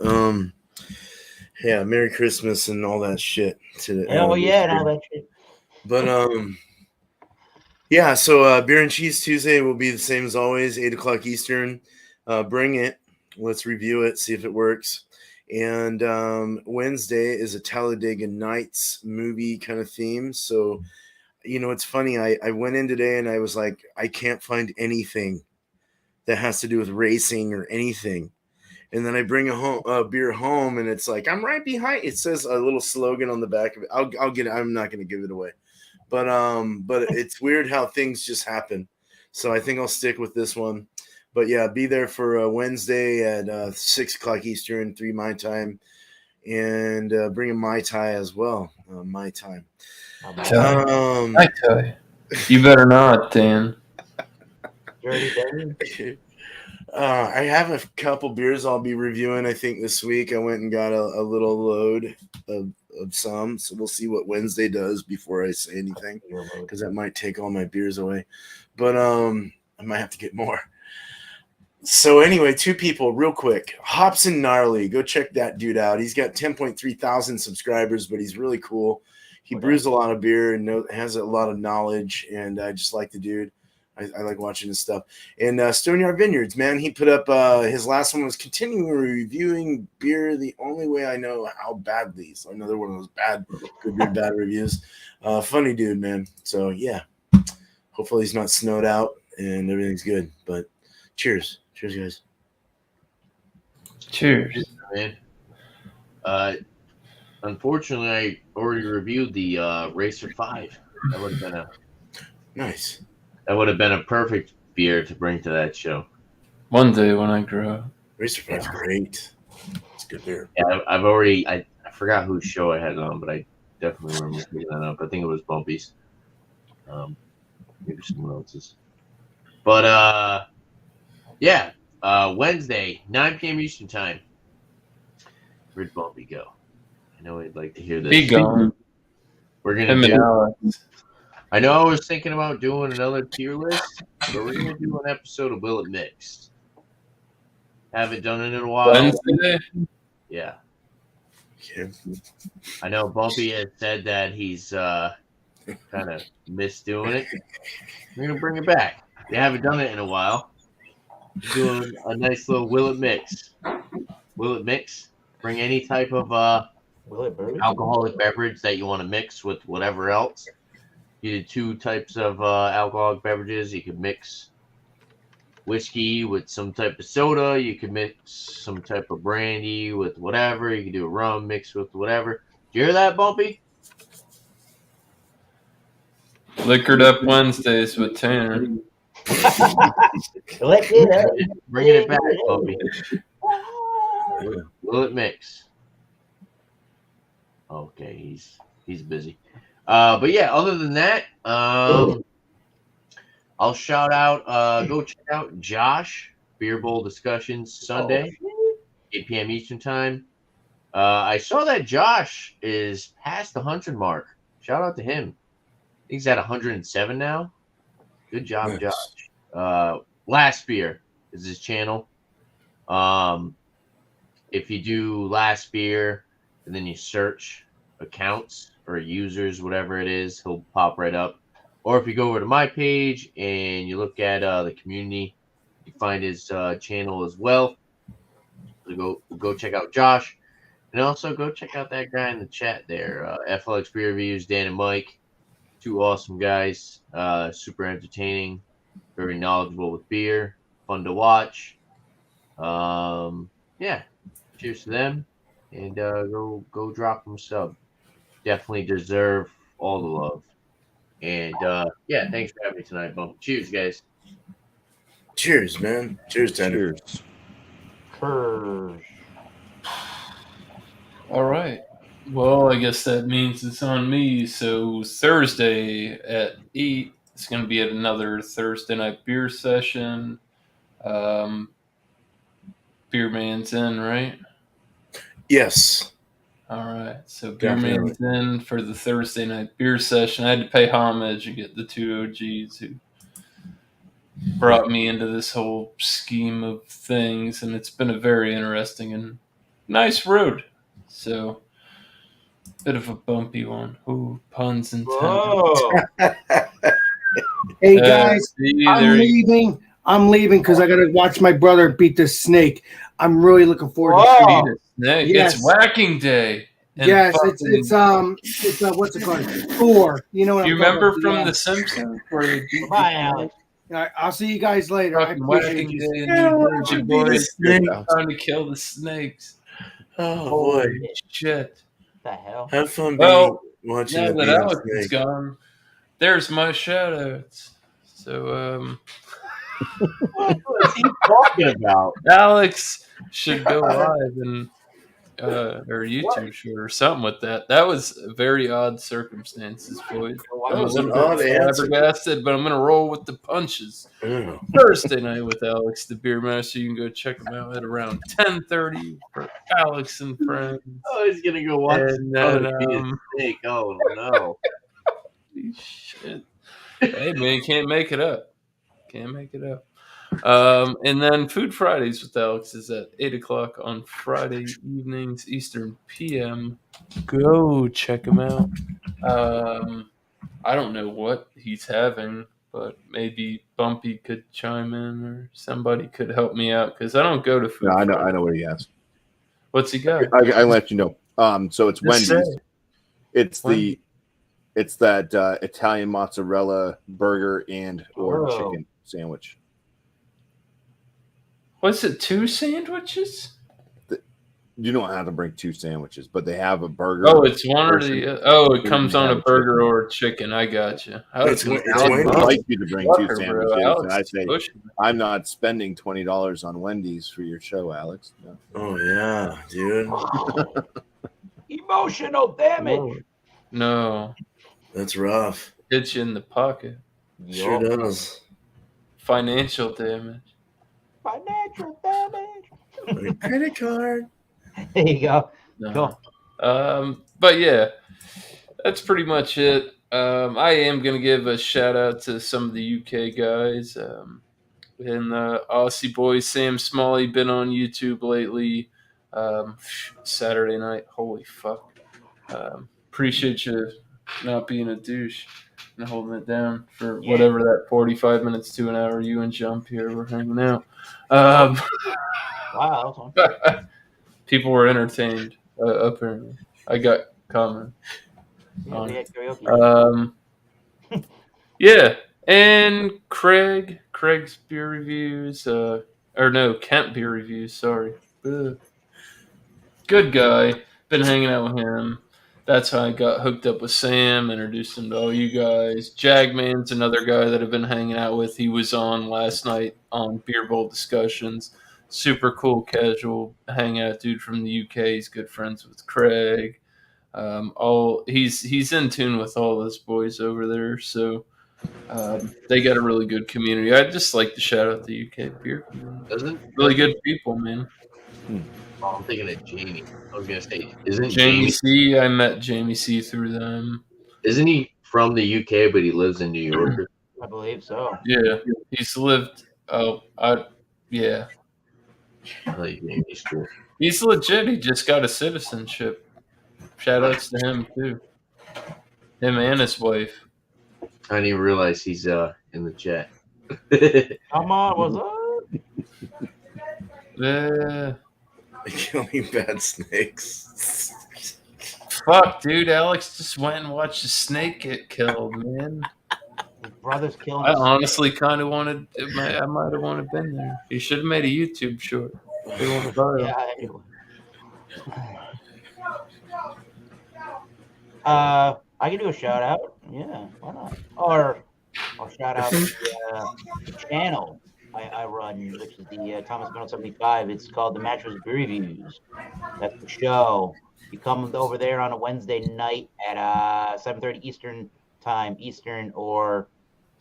Yeah, Merry Christmas and all that shit. Hell yeah, and all that shit. But yeah. So Beer and Cheese Tuesday will be the same as always, 8:00 Eastern. Bring it. Let's review it, see if it works. And Wednesday is a Talladega Nights movie kind of theme. So, it's funny. I went in today and I was like, I can't find anything that has to do with racing or anything. And then I bring a beer home and it's like, I'm right behind. It says a little slogan on the back of it. I'll get it. I'm not going to give it away. But it's weird how things just happen. So I think I'll stick with this one. But yeah, be there for Wednesday at 6 o'clock Eastern, 3 my time, and bring a Mai Tai as well. Mai Tai. Mai Tai. You better not, Dan. I have a couple beers I'll be reviewing. I think this week I went and got a little load of some, so we'll see what Wednesday does before I say anything, because that might take all my beers away. But I might have to get more. So anyway, 2 people real quick. Hobson Gnarly, go check that dude out. He's got 10.3 thousand subscribers, but he's really cool. He brews a lot of beer and has a lot of knowledge, and I just like the dude. I like watching his stuff. And Stoneyard Vineyards, man, he put up his last one was continuing reviewing beer the only way I know how badly. So another one of those good beer, bad reviews. Funny dude, man. So yeah, hopefully he's not snowed out and everything's good. But cheers. Cheers, guys. Cheers, man. Unfortunately, I already reviewed the Racer 5. That would have been nice. That would have been a perfect beer to bring to that show. One day when I grow up. Racer 5 is great. It's good beer. Yeah, I've already. I forgot whose show I had it on, but I definitely remember picking that up. I think it was BuMpY-isms. Maybe someone else's. But yeah. Wednesday, 9 p.m. Eastern time. Where'd BuMpY go? I know I'd like to hear this. Be gone. We're gonna do. I know I was thinking about doing another tier list, but we're gonna do an episode of Will It Mixed. Haven't done it in a while. Wednesday? Yeah. Okay. I know BuMpY has said that he's kind of missed doing it. We're gonna bring it back. We haven't done it in a while. Doing a nice little Will It Mix. Will It Mix? Bring any type of alcoholic beverage that you want to mix with whatever else. You did 2 types of alcoholic beverages. You could mix whiskey with some type of soda. You could mix some type of brandy with whatever. You could do a rum mixed with whatever. Did you hear that, BuMpY? Liquored Up Wednesdays with Tanner. Bringing it back, BuMpY. Will it mix? Okay, he's busy. But yeah, other than that, I'll shout out. Go check out Josh Beer Bowl Discussions Sunday, 8 p.m. Eastern time. I saw that Josh is past the 100 mark. Shout out to him. I think he's at 107 now. Good job, nice. Josh. Last Beer is his channel. If you do Last Beer and then you search accounts or users, whatever it is, he'll pop right up. Or if you go over to my page and you look at the community, you find his channel as well. So go check out Josh. And also go check out that guy in the chat there. FLX Beer Reviews, Dan and Mike. 2 awesome guys. Super entertaining. Very knowledgeable with beer. Fun to watch. Yeah. Cheers to them. And go drop them a sub. Definitely deserve all the love. And yeah, thanks for having me tonight, BuMpY. Cheers, guys. Cheers, man. Cheers, Tanner. Cheers. All right. Well, I guess that means it's on me. So Thursday at 8, it's going to be at another Thursday night beer session. Beer Man's in, right? Yes. All right. So Beer Man's in for the Thursday night beer session. I had to pay homage and get the 2 OGs who brought me into this whole scheme of things, and it's been a very interesting and nice road. So, bit of a bumpy one. Ooh, puns intended. Hey guys, I'm leaving because I got to watch my brother beat this snake. I'm really looking forward to beat a snake. Yes. It's whacking day. And Yes, fucking- it's what's it called? Thor. You know what you I'm talking remember about? from Yeah. The Simpsons where they beat Bye, the Alex. All right, I'll see you guys later. I fucking appreciate whacking you. day in Yeah, New why Jersey, would be the boys snake? trying to kill the snakes. Oh Holy boy. shit. What the hell? Have fun being Well, watching now a that being Alex is snake. gone, there's my shout-outs. So, What's he talking about? Alex should go live and or YouTube short or something with that. That was very odd circumstances, boys. I'm a was an little odd bit answer. flabbergasted, but I'm gonna roll with the punches. Oh. Thursday night with Alex, the Beer Master. You can go check him out at around 10:30 for Alex and friends. Oh, he's gonna go watch And then, be a snake. Oh no! shit. Hey man, you can't make it up. Can't make it up. And then Food Fridays with Alex is at 8:00 on Friday evenings, Eastern PM. Go check him out. I don't know what he's having, but maybe BuMpY could chime in or somebody could help me out because I don't go to Food No, I know. Fridays. I know what he has. What's he got? I let you know. So it's Just Wendy's. say. It's Wendy's. it's that Italian mozzarella burger or Oh. chicken sandwich. What's it? 2 sandwiches? You don't have to bring 2 sandwiches, but they have a burger. Oh, it's one or version. the. Oh, it You comes can on have a a burger chicken. or a chicken. I got you. It's I'd Wendy's. like you to bring 2 Fucker, bro. sandwiches, Alex and I is say pushing. I'm not spending $20 on Wendy's for your show, Alex. No. Oh yeah, dude. Emotional damage. Whoa. No, That's rough. hits you in the pocket. Sure does. Financial damage. Financial damage. My credit card. There you go. No. Cool. But yeah, that's pretty much it. I am gonna give a shout out to some of the UK guys. And Aussie boy Sam Smalley been on YouTube lately. Saturday night, holy fuck! Appreciate you not being a douche and holding it down for whatever that 45 minutes to an hour you and Jump here were hanging out. Wow. That was fun. People were entertained. Apparently, I got comment. Yeah, we had karaoke. Yeah, and Craig's beer reviews, Kent beer reviews. Sorry, ugh. Good guy. Been hanging out with him. That's how I got hooked up with Sam. Introduced him to all you guys. Jagman's another guy that I've been hanging out with. He was on last night on Beer Bowl Discussions. Super cool, casual hangout dude from the UK. He's good friends with Craig. He's in tune with all those boys over there, so they got a really good community. I'd just like to shout out the UK beer community. Really good people, man. I'm thinking of Jamie. I was gonna say, isn't Jamie Jamie? C. I met Jamie C. through them. Isn't he from the UK but he lives in New York? I believe so. Yeah, he's lived. Yeah, I like Jamie's cool. he's legit. He just got a citizenship. Shout outs to him too. Him and his wife. I didn't even realize he's in the chat. Come on, what's up? Yeah. Killing bad snakes. Fuck, dude. Alex just went and watched a snake get killed, man. His brother's killing I us. honestly kind of wanted. I might have wanted been there. He should have made a YouTube short. They won't buy it. Yeah, anyway. I can do a shout out. Yeah, why not? Or I'll shout out the channel I run, which is the Thomas Middle 75. It's called the Mattress Beer Reviews. That's the show. You come over there on a Wednesday night at 7:30 Eastern, or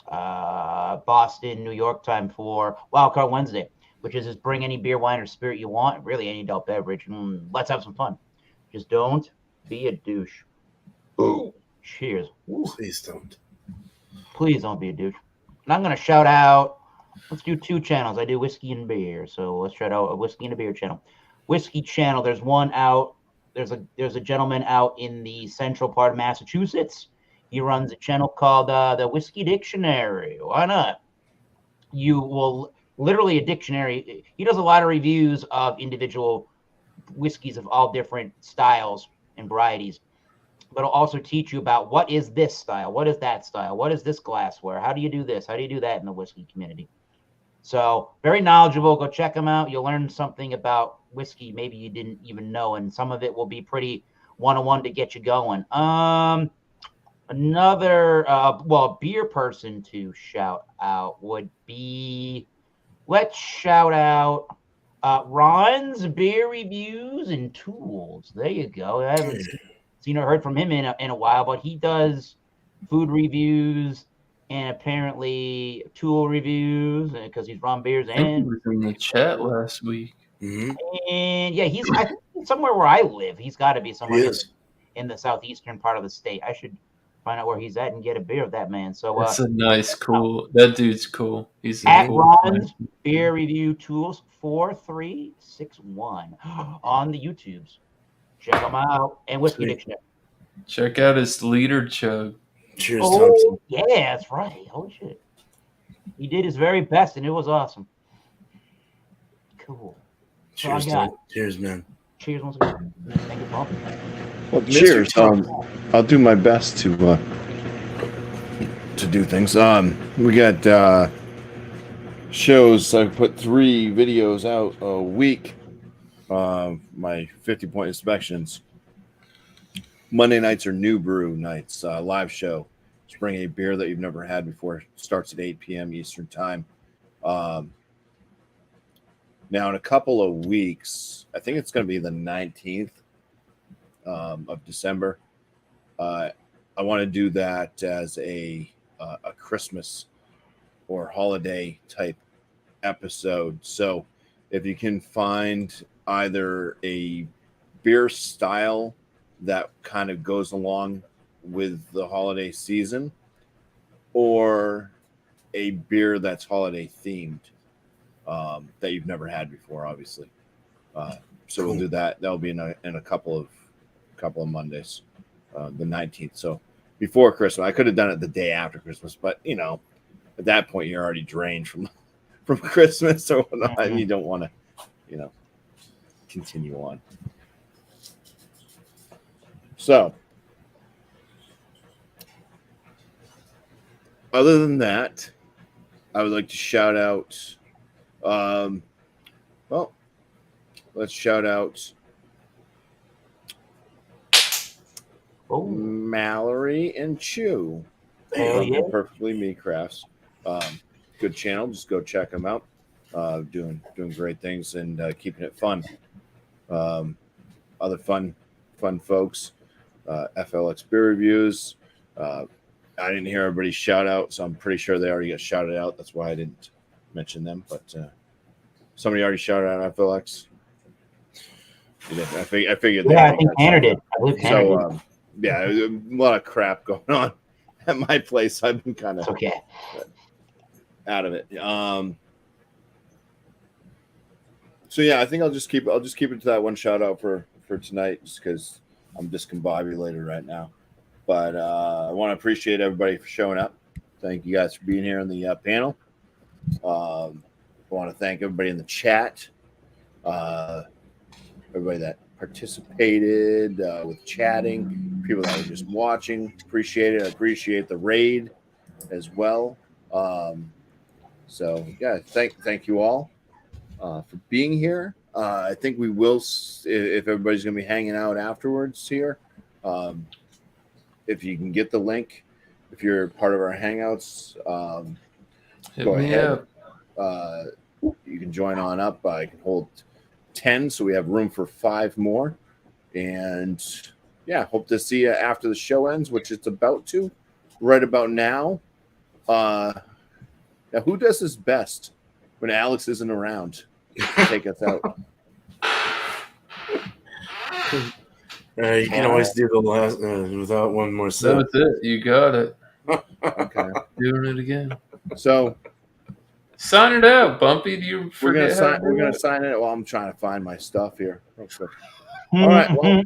Boston, New York time for Wildcard Wednesday, which is just bring any beer, wine, or spirit you want, really any adult beverage, and let's have some fun. Just don't be a douche. Ooh. Cheers. Ooh. Please don't. Please don't be a douche. And I'm going to shout out, let's do 2 channels. I do whiskey and beer, so let's shout out a whiskey and a beer channel. Whiskey channel, there's one out, there's a gentleman out in the central part of Massachusetts. He runs a channel called the Whiskey Dictionary. Why not? You will literally a dictionary. He does a lot of reviews of individual whiskeys of all different styles and varieties. But it'll also teach you about what is this style, what is that style, what is this glassware, how do you do this, how do you do that in the whiskey community. So very knowledgeable. Go check them out. You'll learn something about whiskey maybe you didn't even know, and some of it will be pretty one-on-one to get you going. Another beer person to shout out would be, let's shout out Ron's Beer Reviews and Tools. There you go. I haven't seen or heard from him in a while, but he does food reviews and apparently tool reviews because he's Ron Beers I think he and was in the chat last week. and yeah, I think somewhere where I live. He's got to be somewhere He is. in the southeastern part of the state. I should find out where he's at and get a beer of that man. So That's a nice, cool. That dude's cool. He's a at cool Ron's guy. Beer Review Tools 4361 on the YouTubes. Check them out. And Whiskey Sweet. Dictionary. Check out his leader chug. Cheers, Thompson. Oh, yeah, that's right. Holy shit. He did his very best, and it was awesome. Cool. So Cheers, I got- Tom. Cheers, man. Cheers once again. Thank you, Paul. Well, Mr. cheers. Trump. I'll do my best to do things. We got shows. I put 3 videos out a week. My 50-point inspections. Monday nights are New Brew nights. Live show. Just bring a beer that you've never had before. Starts at 8 p.m. Eastern time. Now in a couple of weeks, I think it's going to be the 19th of December. I want to do that as a Christmas or holiday type episode. So if you can find either a beer style that kind of goes along with the holiday season or a beer that's holiday themed that you've never had before, obviously. So we'll do that. That'll be in a couple of Mondays, the 19th. So before Christmas. I could have done it the day after Christmas, but at that point you're already drained from Christmas or whatnot, and you don't want to, continue on. So other than that, I would like to shout out let's shout out Mallory and Chew. Hell yeah. Perfectly Me Crafts. Good channel. Just go check them out. Doing great things and keeping it fun. Other fun folks. FLX Beer Reviews. I didn't hear everybody's shout out, so I'm pretty sure they already got shouted out. That's why I didn't mention them. But somebody already shouted out FLX. I figured. Yeah, I think Tanner did. I believe Tanner did. So yeah, there's a lot of crap going on at my place. I've been kind of It's okay. out of it. So yeah, I think I'll just keep it to that one shout out for tonight, just because I'm discombobulated right now. But I want to appreciate everybody for showing up. Thank you guys for being here on the panel. I want to thank everybody in the chat, everybody that participated with chatting, people that were just watching. Appreciate it. I appreciate the raid as well. So yeah, thank you all for being here. I think we will, if everybody's going to be hanging out afterwards here. If you can get the link, if you're part of our Hangouts, go ahead. You can join on up. I can hold 10, so we have room for 5 more. And yeah, hope to see you after the show ends, which it's about to, right about now. Now, who does this best when Alex isn't around to take us out? You can always do the last without one more set. That's it. You got it. Okay. Doing it again. So Sign it out, Bumpy. Do you forget we're gonna sign it. Well, I'm trying to find my stuff here real quick. All right. Well,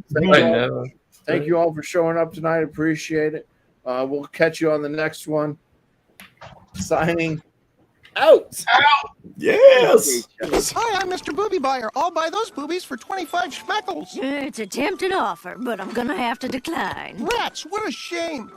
thank you all for showing up tonight. Appreciate it. We'll catch you on the next one. Signing Out. Yes. Hi, I'm Mr. Booby Buyer. I'll buy those boobies for 25 schmeckles. It's a tempting offer, but I'm gonna have to decline. Rats, what a shame.